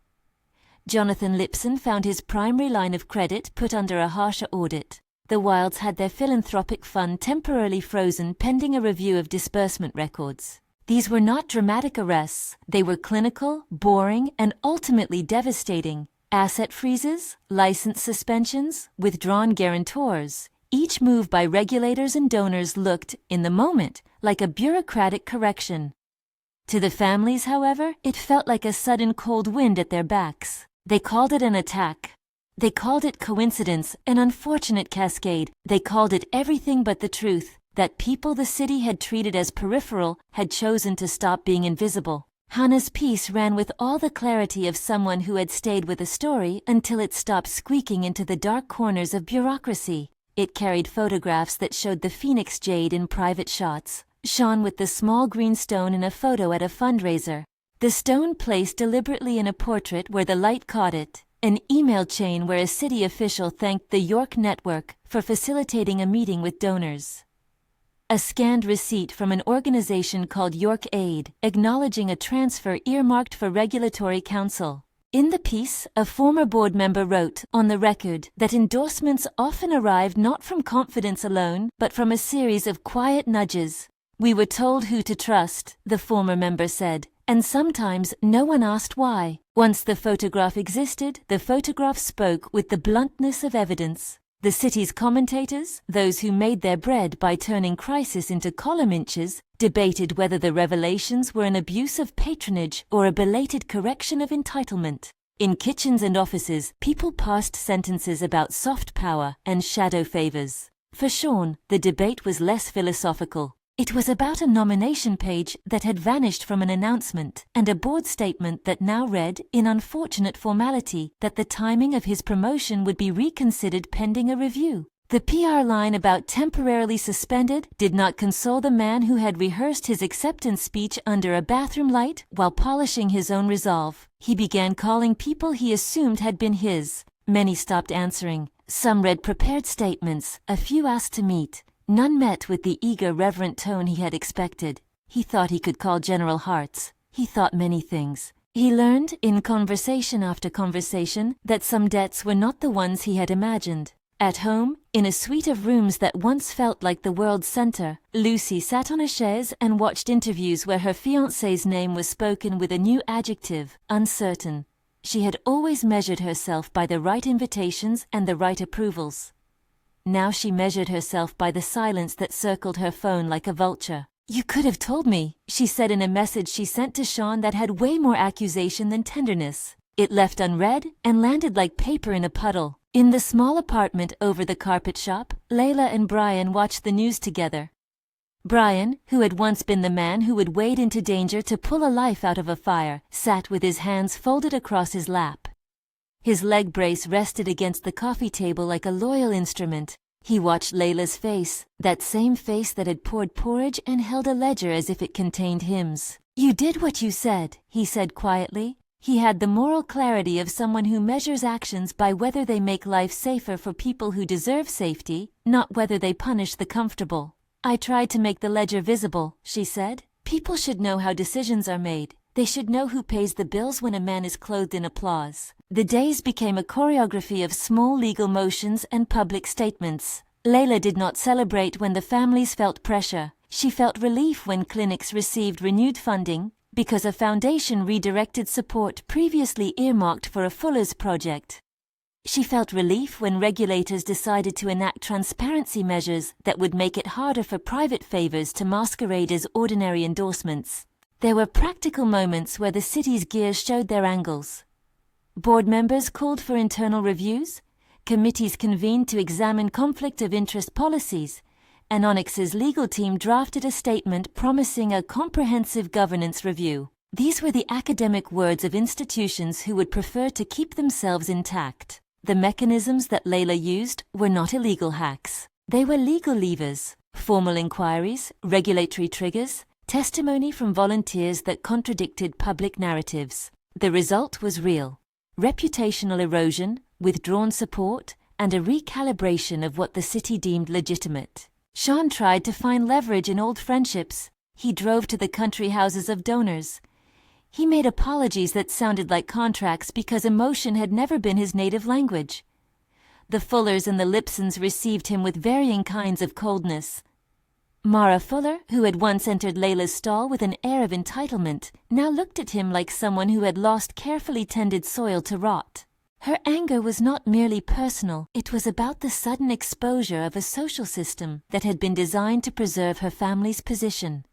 Jonathan Lipson found his primary line of credit put under a harsher audit. The Wilds had their philanthropic fund temporarily frozen pending a review of disbursement records. These were not dramatic arrests. They were clinical, boring, and ultimately devastating. Asset freezes, license suspensions, withdrawn guarantors. Each move by regulators and donors looked, in the moment, like a bureaucratic correction. To the families, however, it felt like a sudden cold wind at their backs. They called it an attack. They called it coincidence, an unfortunate cascade. They called it everything but the truth, that people the city had treated as peripheral had chosen to stop being invisible. Hannah's piece ran with all the clarity of someone who had stayed with a story until it stopped squeaking into the dark corners of bureaucracy. It carried photographs that showed the Phoenix Jade in private shots, Sean with the small green stone in a photo at a fundraiser. The stone placed deliberately in a portrait where the light caught it. An email chain where a city official thanked the York network for facilitating a meeting with donors. A scanned receipt from an organization called York Aid, acknowledging a transfer earmarked for regulatory counsel. In the piece, a former board member wrote, on the record, that endorsements often arrived not from confidence alone, but from a series of quiet nudges. We were told who to trust, the former member said, and sometimes no one asked why. Once the photograph existed, the photograph spoke with the bluntness of evidence. The city's commentators, those who made their bread by turning crisis into column inches, debated whether the revelations were an abuse of patronage or a belated correction of entitlement. In kitchens and offices, people passed sentences about soft power and shadow favors. For Sean, the debate was less philosophical. It was about a nomination page that had vanished from an announcement and a board statement that now read, in unfortunate formality, that the timing of his promotion would be reconsidered pending a review. The PR line about temporarily suspended did not console the man who had rehearsed his acceptance speech under a bathroom light while polishing his own resolve. He began calling people he assumed had been his. Many stopped answering. Some read prepared statements, a few asked to meet. None met with the eager, reverent tone he had expected. He thought he could call General Hearts. He thought many things. He learned, in conversation after conversation, that some debts were not the ones he had imagined. At home, in a suite of rooms that once felt like the world's center, Lucy sat on a chaise and watched interviews where her fiancé's name was spoken with a new adjective, uncertain. She had always measured herself by the right invitations and the right approvals. Now she measured herself by the silence that circled her phone like a vulture. "You could have told me," she said in a message she sent to Sean that had way more accusation than tenderness. It left unread and landed like paper in a puddle. In the small apartment over the carpet shop, Leila and Brian watched the news together. Brian, who had once been the man who would wade into danger to pull a life out of a fire, sat with his hands folded across his lap. His leg brace rested against the coffee table like a loyal instrument. He watched Leila's face, that same face that had poured porridge and held a ledger as if it contained hymns. "You did what you said," he said quietly. He had the moral clarity of someone who measures actions by whether they make life safer for people who deserve safety, not whether they punish the comfortable. "I tried to make the ledger visible," she said. "People should know how decisions are made. They should know who pays the bills when a man is clothed in applause." The days became a choreography of small legal motions and public statements. Leila did not celebrate when the families felt pressure. She felt relief when clinics received renewed funding, because a foundation redirected support previously earmarked for a Fuller's project. She felt relief when regulators decided to enact transparency measures that would make it harder for private favors to masquerade as ordinary endorsements. There were practical moments where the city's gears showed their angles. Board members called for internal reviews, committees convened to examine conflict of interest policies, and Onyx's legal team drafted a statement promising a comprehensive governance review. These were the academic words of institutions who would prefer to keep themselves intact. The mechanisms that Leila used were not illegal hacks. They were legal levers. Formal inquiries, regulatory triggers, testimony from volunteers that contradicted public narratives. The result was real. Reputational erosion, withdrawn support, and a recalibration of what the city deemed legitimate. Sean tried to find leverage in old friendships. He drove to the country houses of donors. He made apologies that sounded like contracts because emotion had never been his native language. The Fullers and the Lipsons received him with varying kinds of coldness. Mara Fuller, who had once entered Leila's stall with an air of entitlement, now looked at him like someone who had lost carefully tended soil to rot. Her anger was not merely personal, it was about the sudden exposure of a social system that had been designed to preserve her family's position.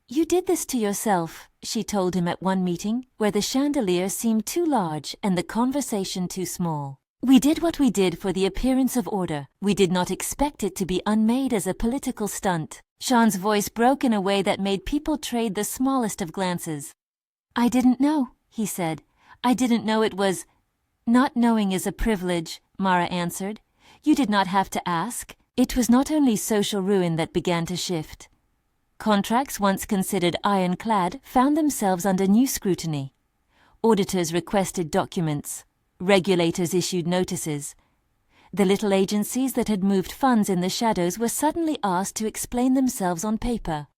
"You did this to yourself," she told him at one meeting, where the chandelier seemed too large and the conversation too small. "We did what we did for the appearance of order. We did not expect it to be unmade as a political stunt." Sean's voice broke in a way that made people trade the smallest of glances. "I didn't know," he said. "I didn't know it was—" "Not knowing is a privilege," Mara answered. "You did not have to ask." It was not only social ruin that began to shift. Contracts once considered ironclad found themselves under new scrutiny. Auditors requested documents. Regulators issued notices. The little agencies that had moved funds in the shadows were suddenly asked to explain themselves on paper.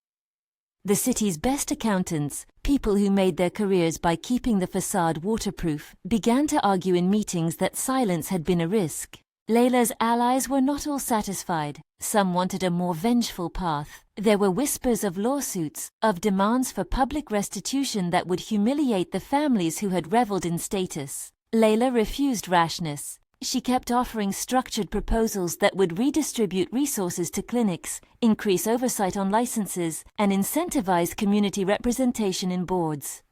The city's best accountants, people who made their careers by keeping the facade waterproof, began to argue in meetings that silence had been a risk. Leila's allies were not all satisfied. Some wanted a more vengeful path. There were whispers of lawsuits, of demands for public restitution that would humiliate the families who had reveled in status. Leila refused rashness. She kept offering structured proposals that would redistribute resources to clinics, increase oversight on licenses, and incentivize community representation in boards.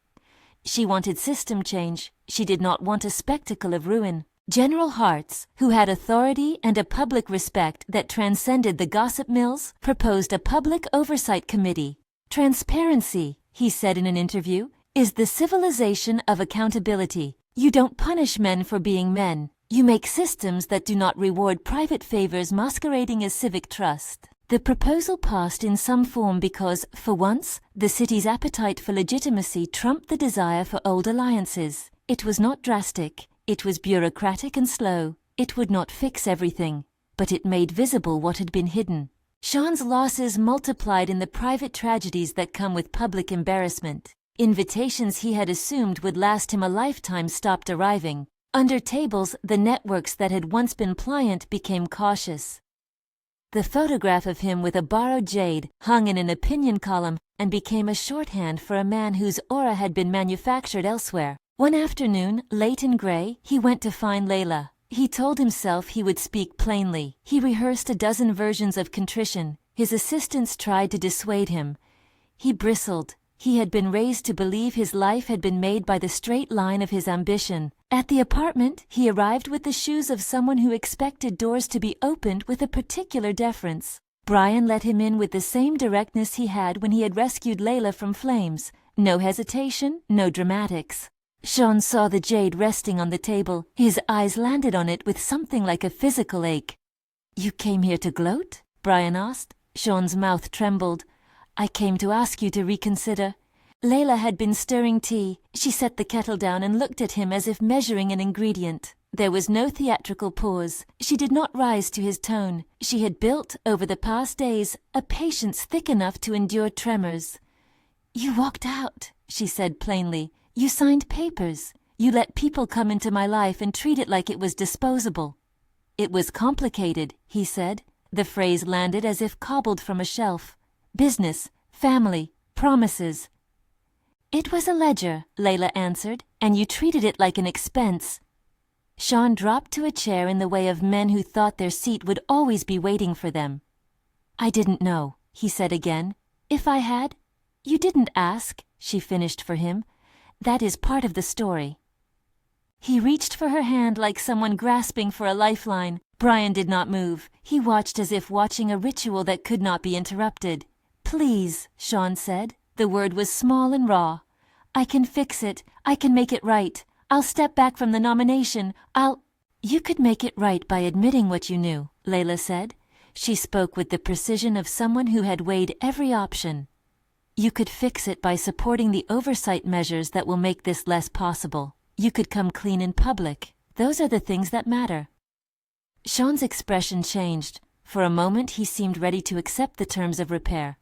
She wanted system change. She did not want a spectacle of ruin. General Hartz, who had authority and a public respect that transcended the gossip mills, proposed a public oversight committee. "Transparency," he said in an interview, "is the civilization of accountability. You don't punish men for being men. You make systems that do not reward private favors masquerading as civic trust." The proposal passed in some form because, for once, the city's appetite for legitimacy trumped the desire for old alliances. It was not drastic. It was bureaucratic and slow. It would not fix everything, but it made visible what had been hidden. Sean's losses multiplied in the private tragedies that come with public embarrassment. Invitations he had assumed would last him a lifetime stopped arriving. Under tables, the networks that had once been pliant became cautious. The photograph of him with a borrowed jade hung in an opinion column and became a shorthand for a man whose aura had been manufactured elsewhere. One afternoon, late in gray, he went to find Leila. He told himself he would speak plainly. He rehearsed a dozen versions of contrition. His assistants tried to dissuade him. He bristled. He had been raised to believe his life had been made by the straight line of his ambition. At the apartment, he arrived with the shoes of someone who expected doors to be opened with a particular deference. Brian let him in with the same directness he had when he had rescued Leila from flames. No hesitation, no dramatics. Sean saw the jade resting on the table. His eyes landed on it with something like a physical ache. "You came here to gloat?" Brian asked. Sean's mouth trembled. "I came to ask you to reconsider." Leila had been stirring tea. She set the kettle down and looked at him as if measuring an ingredient. There was no theatrical pause. She did not rise to his tone. She had built, over the past days, a patience thick enough to endure tremors. "You walked out," she said plainly. "You signed papers. You let people come into my life and treat it like it was disposable." "It was complicated," he said. The phrase landed as if cobbled from a shelf. "Business, family, promises." "It was a ledger," Leila answered, "and you treated it like an expense." Sean dropped to a chair in the way of men who thought their seat would always be waiting for them. "I didn't know," he said again. "If I had—" "You didn't ask," she finished for him. "That is part of the story." He reached for her hand like someone grasping for a lifeline. Brian did not move. He watched as if watching a ritual that could not be interrupted. "Please," Sean said. The word was small and raw. "I can fix it. I can make it right. I'll step back from the nomination. "You could make it right by admitting what you knew," Leila said. She spoke with the precision of someone who had weighed every option. You could fix it by supporting the oversight measures that will make this less possible. You could come clean in public. Those are the things that matter. Sean's expression changed. For a moment he seemed ready to accept the terms of repair.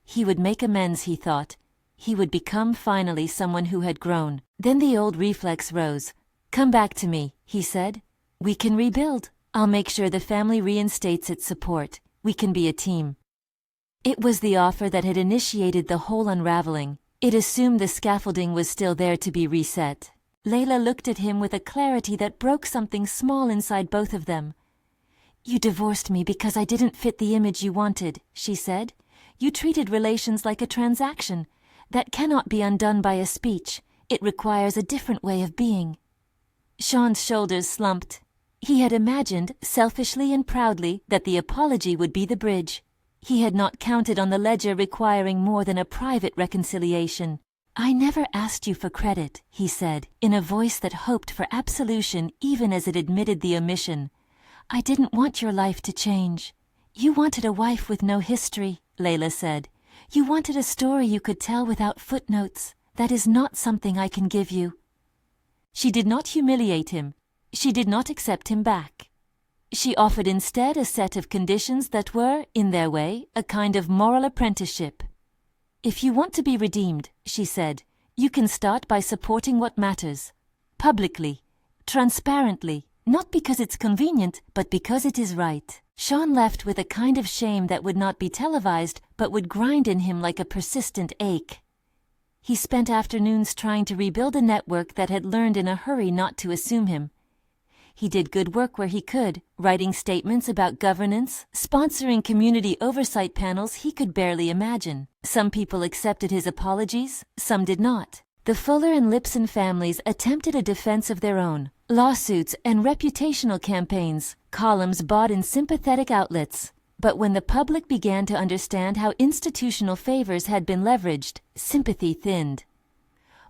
He would make amends, he thought. He would become finally someone who had grown. Then the old reflex rose. "Come back to me," he said. "We can rebuild. I'll make sure the family reinstates its support. We can be a team." It was the offer that had initiated the whole unraveling. It assumed the scaffolding was still there to be reset. Leila looked at him with a clarity that broke something small inside both of them. "You divorced me because I didn't fit the image you wanted," she said. "You treated relations like a transaction. That cannot be undone by a speech. It requires a different way of being." Sean's shoulders slumped. He had imagined, selfishly and proudly, that the apology would be the bridge. He had not counted on the ledger requiring more than a private reconciliation. "I never asked you for credit," he said, in a voice that hoped for absolution even as it admitted the omission. "I didn't want your life to change." "You wanted a wife with no history," Leila said. "You wanted a story you could tell without footnotes. That is not something I can give you." She did not humiliate him. She did not accept him back. She offered instead a set of conditions that were, in their way, a kind of moral apprenticeship. "If you want to be redeemed," she said, "you can start by supporting what matters. Publicly. Transparently. Not because it's convenient, but because it is right." Sean left with a kind of shame that would not be televised, but would grind in him like a persistent ache. He spent afternoons trying to rebuild a network that had learned in a hurry not to assume him. He did good work where he could, writing statements about governance, sponsoring community oversight panels he could barely imagine. Some people accepted his apologies, some did not. The Fuller and Lipson families attempted a defense of their own. Lawsuits and reputational campaigns, columns bought in sympathetic outlets. But when the public began to understand how institutional favors had been leveraged, sympathy thinned.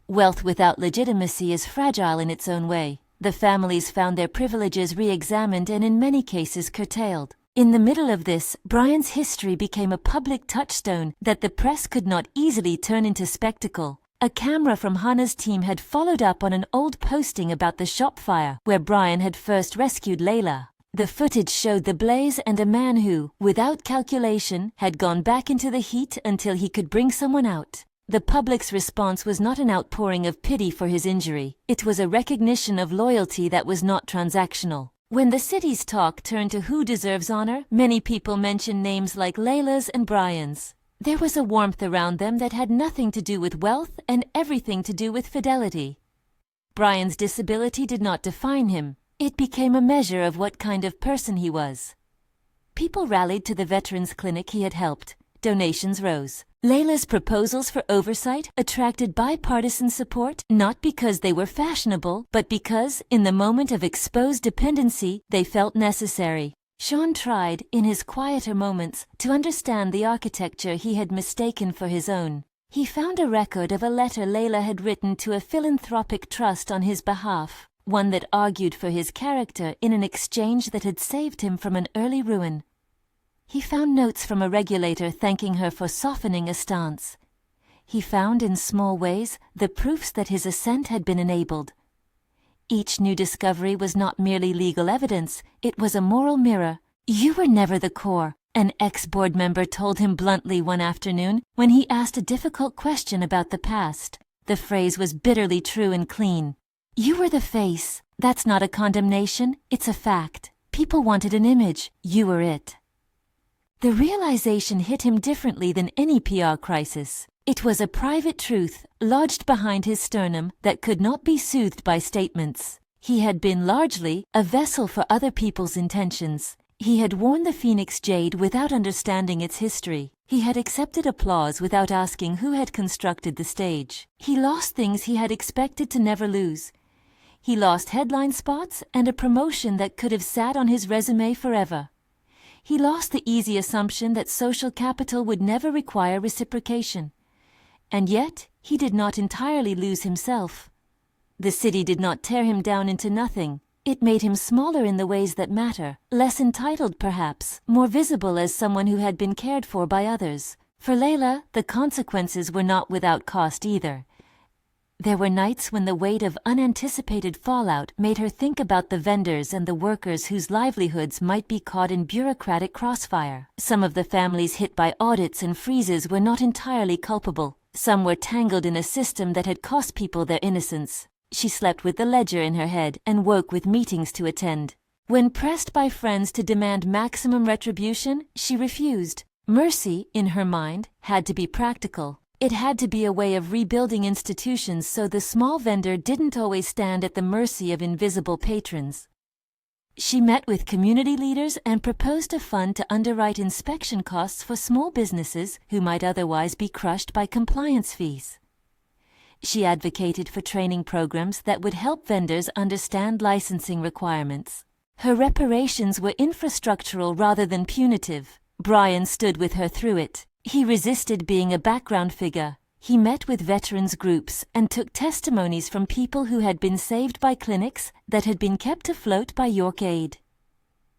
Wealth without legitimacy is fragile in its own way. The families found their privileges re-examined and in many cases curtailed. In the middle of this, Brian's history became a public touchstone that the press could not easily turn into spectacle. A camera from Hannah's team had followed up on an old posting about the shop fire, where Brian had first rescued Leila. The footage showed the blaze and a man who, without calculation, had gone back into the heat until he could bring someone out. The public's response was not an outpouring of pity for his injury. It was a recognition of loyalty that was not transactional. When the city's talk turned to who deserves honor, many people mentioned names like Leila's and Brian's. There was a warmth around them that had nothing to do with wealth and everything to do with fidelity. Brian's disability did not define him. It became a measure of what kind of person he was. People rallied to the veterans clinic he had helped. Donations rose. Leila's proposals for oversight attracted bipartisan support, not because they were fashionable, but because, in the moment of exposed dependency, they felt necessary. Sean tried, in his quieter moments, to understand the architecture he had mistaken for his own. He found a record of a letter Leila had written to a philanthropic trust on his behalf, one that argued for his character in an exchange that had saved him from an early ruin. He found notes from a regulator thanking her for softening a stance. He found, in small ways, the proofs that his ascent had been enabled. Each new discovery was not merely legal evidence, it was a moral mirror. "You were never the core," an ex-board member told him bluntly one afternoon when he asked a difficult question about the past. The phrase was bitterly true and clean. "You were the face. That's not a condemnation, it's a fact. People wanted an image. You were it." The realization hit him differently than any PR crisis. It was a private truth, lodged behind his sternum, that could not be soothed by statements. He had been largely a vessel for other people's intentions. He had worn the Phoenix jade without understanding its history. He had accepted applause without asking who had constructed the stage. He lost things he had expected to never lose. He lost headline spots and a promotion that could have sat on his resume forever. He lost the easy assumption that social capital would never require reciprocation. And yet, he did not entirely lose himself. The city did not tear him down into nothing. It made him smaller in the ways that matter, less entitled perhaps, more visible as someone who had been cared for by others. For Leila, the consequences were not without cost either. There were nights when the weight of unanticipated fallout made her think about the vendors and the workers whose livelihoods might be caught in bureaucratic crossfire. Some of the families hit by audits and freezes were not entirely culpable. Some were tangled in a system that had cost people their innocence. She slept with the ledger in her head and woke with meetings to attend. When pressed by friends to demand maximum retribution, she refused. Mercy, in her mind, had to be practical. It had to be a way of rebuilding institutions so the small vendor didn't always stand at the mercy of invisible patrons. She met with community leaders and proposed a fund to underwrite inspection costs for small businesses who might otherwise be crushed by compliance fees. She advocated for training programs that would help vendors understand licensing requirements. Her reparations were infrastructural rather than punitive. Brian stood with her through it. He resisted being a background figure. He met with veterans groups and took testimonies from people who had been saved by clinics that had been kept afloat by York Aid.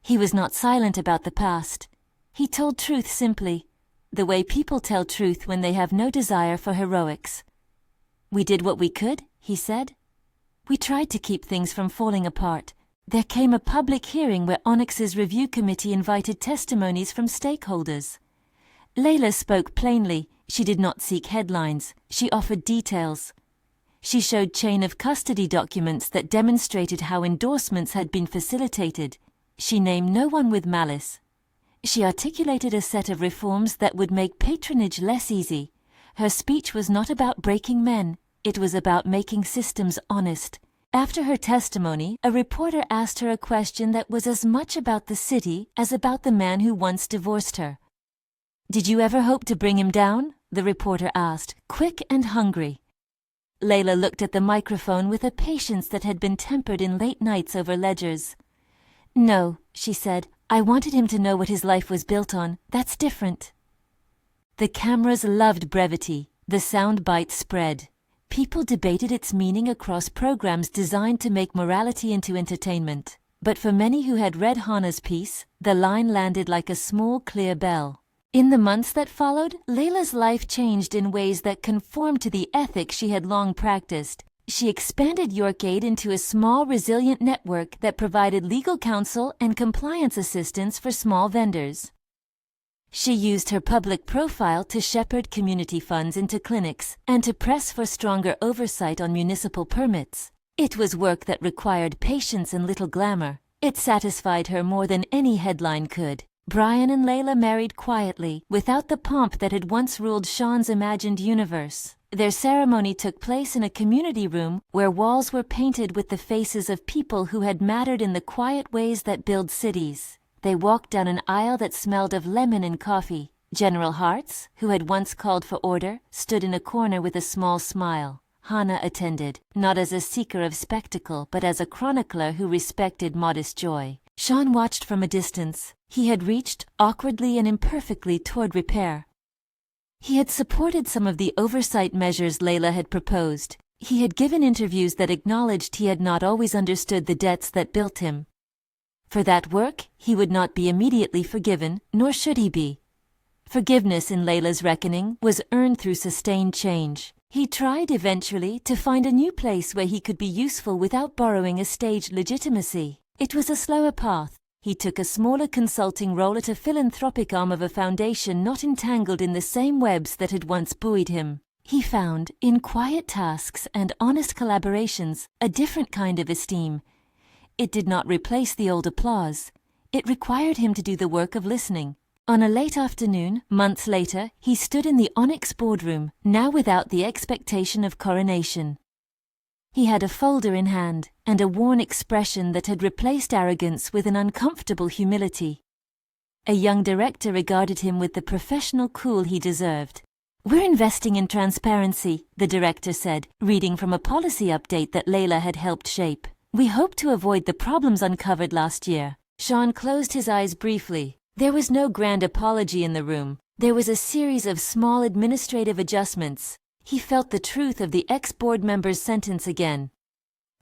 He was not silent about the past. He told truth simply, the way people tell truth when they have no desire for heroics. "We did what we could," he said. "We tried to keep things from falling apart." There came a public hearing where Onyx's review committee invited testimonies from stakeholders. Leila spoke plainly. She did not seek headlines. She offered details. She showed chain of custody documents that demonstrated how endorsements had been facilitated. She named no one with malice. She articulated a set of reforms that would make patronage less easy. Her speech was not about breaking men. It was about making systems honest. After her testimony, a reporter asked her a question that was as much about the city as about the man who once divorced her. "Did you ever hope to bring him down?" the reporter asked, quick and hungry. Leila looked at the microphone with a patience that had been tempered in late nights over ledgers. "No," she said, "I wanted him to know what his life was built on. That's different." The cameras loved brevity. The sound bite spread. People debated its meaning across programs designed to make morality into entertainment. But for many who had read Hannah's piece, the line landed like a small, clear bell. In the months that followed, Leila's life changed in ways that conformed to the ethic she had long practiced. She expanded York Aid into a small, resilient network that provided legal counsel and compliance assistance for small vendors. She used her public profile to shepherd community funds into clinics and to press for stronger oversight on municipal permits. It was work that required patience and little glamour. It satisfied her more than any headline could. Brian and Leila married quietly, without the pomp that had once ruled Sean's imagined universe. Their ceremony took place in a community room where walls were painted with the faces of people who had mattered in the quiet ways that build cities. They walked down an aisle that smelled of lemon and coffee. General Hartz, who had once called for order, stood in a corner with a small smile. Hannah attended, not as a seeker of spectacle, but as a chronicler who respected modest joy. Sean watched from a distance. He had reached, awkwardly and imperfectly, toward repair. He had supported some of the oversight measures Leila had proposed. He had given interviews that acknowledged he had not always understood the debts that built him. For that work, he would not be immediately forgiven, nor should he be. Forgiveness, in Leila's reckoning, was earned through sustained change. He tried eventually to find a new place where he could be useful without borrowing a staged legitimacy. It was a slower path. He took a smaller consulting role at a philanthropic arm of a foundation not entangled in the same webs that had once buoyed him. He found, in quiet tasks and honest collaborations, a different kind of esteem. It did not replace the old applause. It required him to do the work of listening. On a late afternoon, months later, he stood in the Onyx boardroom, now without the expectation of coronation. He had a folder in hand, and a worn expression that had replaced arrogance with an uncomfortable humility. A young director regarded him with the professional cool he deserved. "We're investing in transparency," the director said, reading from a policy update that Leila had helped shape. "We hope to avoid the problems uncovered last year." Sean closed his eyes briefly. There was no grand apology in the room. There was a series of small administrative adjustments. He felt the truth of the ex-board member's sentence again.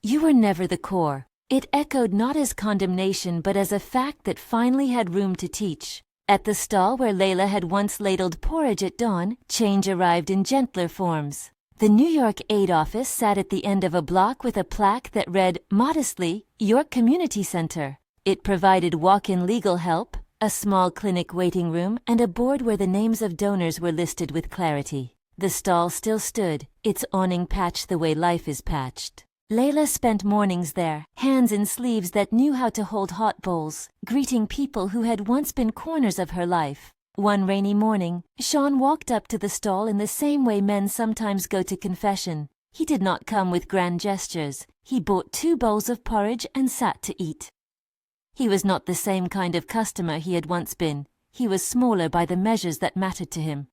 "You were never the core." It echoed not as condemnation but as a fact that finally had room to teach. At the stall where Leila had once ladled porridge at dawn, change arrived in gentler forms. The New York aid office sat at the end of a block with a plaque that read, modestly, York Community Center. It provided walk-in legal help, a small clinic waiting room, and a board where the names of donors were listed with clarity. The stall still stood, its awning patched the way life is patched. Leila spent mornings there, hands in sleeves that knew how to hold hot bowls, greeting people who had once been corners of her life. One rainy morning, Sean walked up to the stall in the same way men sometimes go to confession. He did not come with grand gestures. He bought 2 bowls of porridge and sat to eat. He was not the same kind of customer he had once been. He was smaller by the measures that mattered to him.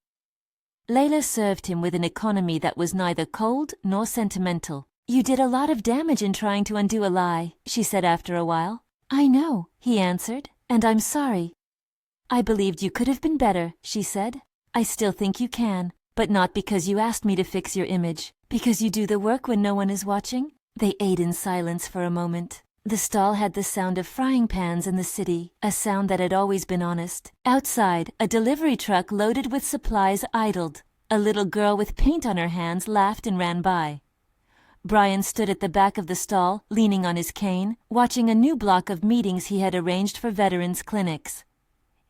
Leila served him with an economy that was neither cold nor sentimental. "You did a lot of damage in trying to undo a lie," she said after a while. "I know," he answered, "and I'm sorry." "I believed you could have been better," she said. "I still think you can, but not because you asked me to fix your image, because you do the work when no one is watching." They ate in silence for a moment. The stall had the sound of frying pans in the city, a sound that had always been honest. Outside, a delivery truck loaded with supplies idled. A little girl with paint on her hands laughed and ran by. Brian stood at the back of the stall, leaning on his cane, watching a new block of meetings he had arranged for veterans' clinics.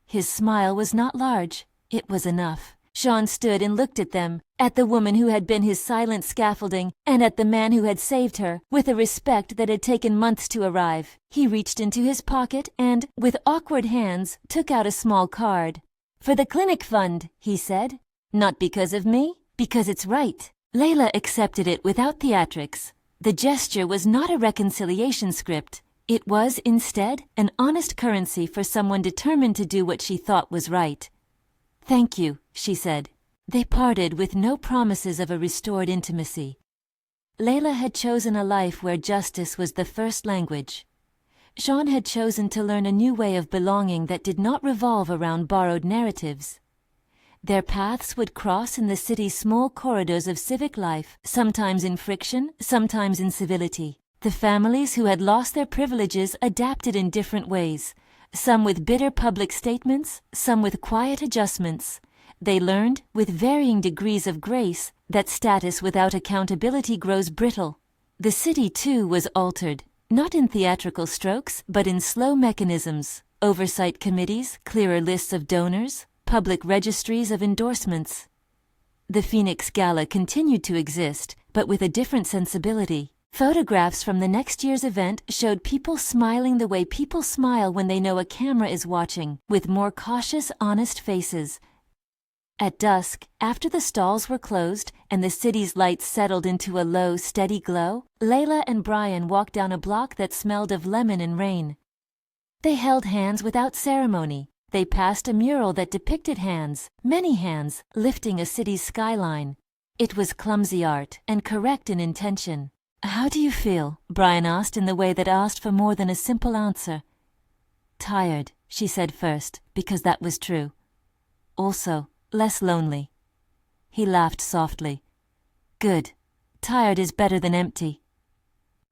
His smile was not large. It was enough. Sean stood and looked at them, at the woman who had been his silent scaffolding, and at the man who had saved her, with a respect that had taken months to arrive. He reached into his pocket and, with awkward hands, took out a small card. "For the clinic fund," he said. "Not because of me, because it's right." Leila accepted it without theatrics. The gesture was not a reconciliation script. It was, instead, an honest currency for someone determined to do what she thought was right. "Thank you," she said. They parted with no promises of a restored intimacy. Leila had chosen a life where justice was the first language. Sean had chosen to learn a new way of belonging that did not revolve around borrowed narratives. Their paths would cross in the city's small corridors of civic life, sometimes in friction, sometimes in civility. The families who had lost their privileges adapted in different ways, some with bitter public statements, some with quiet adjustments. They learned, with varying degrees of grace, that status without accountability grows brittle. The city, too, was altered, not in theatrical strokes, but in slow mechanisms: oversight committees, clearer lists of donors, public registries of endorsements. The Phoenix Gala continued to exist, but with a different sensibility. Photographs from the next year's event showed people smiling the way people smile when they know a camera is watching, with more cautious, honest faces. At dusk, after the stalls were closed and the city's lights settled into a low, steady glow, Leila and Brian walked down a block that smelled of lemon and rain. They held hands without ceremony. They passed a mural that depicted hands, many hands, lifting a city's skyline. It was clumsy art and correct in intention. "How do you feel?" Brian asked in the way that asked for more than a simple answer. "Tired," she said first, because that was true. "Also, less lonely." He laughed softly. "Good. Tired is better than empty."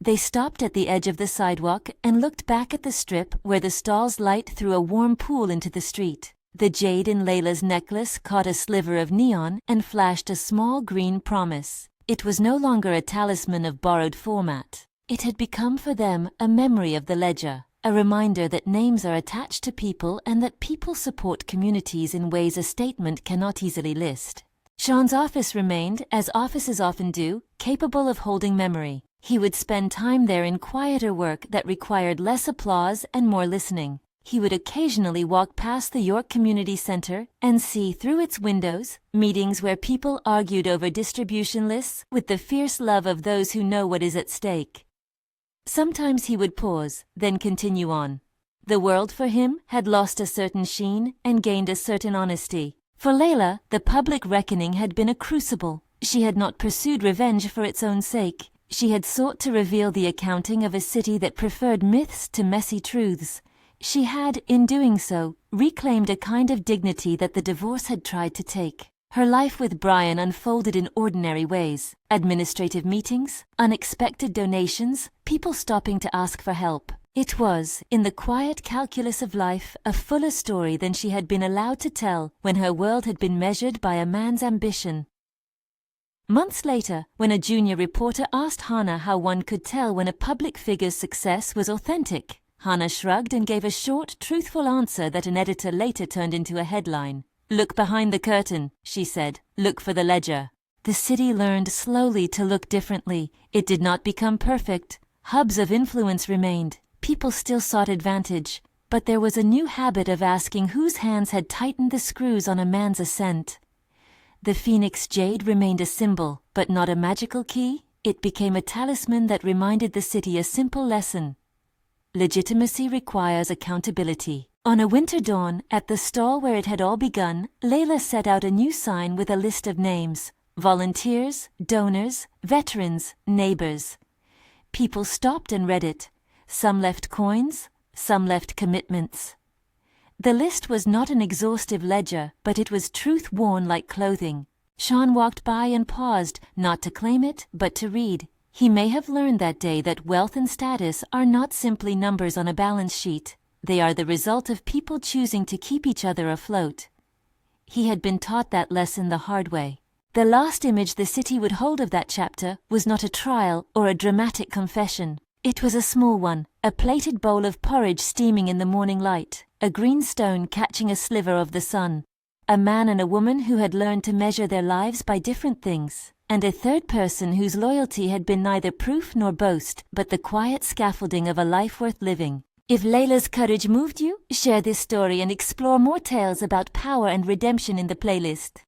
They stopped at the edge of the sidewalk and looked back at the strip where the stalls light threw a warm pool into the street. The jade in Leila's necklace caught a sliver of neon and flashed a small green promise. It was no longer a talisman of borrowed format. It had become for them a memory of the ledger, a reminder that names are attached to people and that people support communities in ways a statement cannot easily list. Sean's office remained, as offices often do, capable of holding memory. He would spend time there in quieter work that required less applause and more listening. He would occasionally walk past the York Community Center and see through its windows meetings where people argued over distribution lists with the fierce love of those who know what is at stake. Sometimes he would pause, then continue on. The world for him had lost a certain sheen and gained a certain honesty. For Leila, the public reckoning had been a crucible. She had not pursued revenge for its own sake. She had sought to reveal the accounting of a city that preferred myths to messy truths. She had, in doing so, reclaimed a kind of dignity that the divorce had tried to take. Her life with Brian unfolded in ordinary ways. Administrative meetings, unexpected donations, people stopping to ask for help. It was, in the quiet calculus of life, a fuller story than she had been allowed to tell when her world had been measured by a man's ambition. Months later, when a junior reporter asked Hannah how one could tell when a public figure's success was authentic, Hannah shrugged and gave a short, truthful answer that an editor later turned into a headline. "Look behind the curtain," she said. "Look for the ledger." The city learned slowly to look differently. It did not become perfect. Hubs of influence remained. People still sought advantage. But there was a new habit of asking whose hands had tightened the screws on a man's ascent. The Phoenix Jade remained a symbol, but not a magical key. It became a talisman that reminded the city a simple lesson. Legitimacy requires accountability. On a winter dawn, at the stall where it had all begun, Leila set out a new sign with a list of names: volunteers, donors, veterans, neighbors. People stopped and read it. Some left coins, some left commitments. The list was not an exhaustive ledger, but it was truth worn like clothing. Sean walked by and paused, not to claim it, but to read. He may have learned that day that wealth and status are not simply numbers on a balance sheet. They are the result of people choosing to keep each other afloat. He had been taught that lesson the hard way. The last image the city would hold of that chapter was not a trial or a dramatic confession. It was a small one, a plated bowl of porridge steaming in the morning light, a green stone catching a sliver of the sun, a man and a woman who had learned to measure their lives by different things, and a third person whose loyalty had been neither proof nor boast, but the quiet scaffolding of a life worth living. If Leila's courage moved you, share this story and explore more tales about power and redemption in the playlist.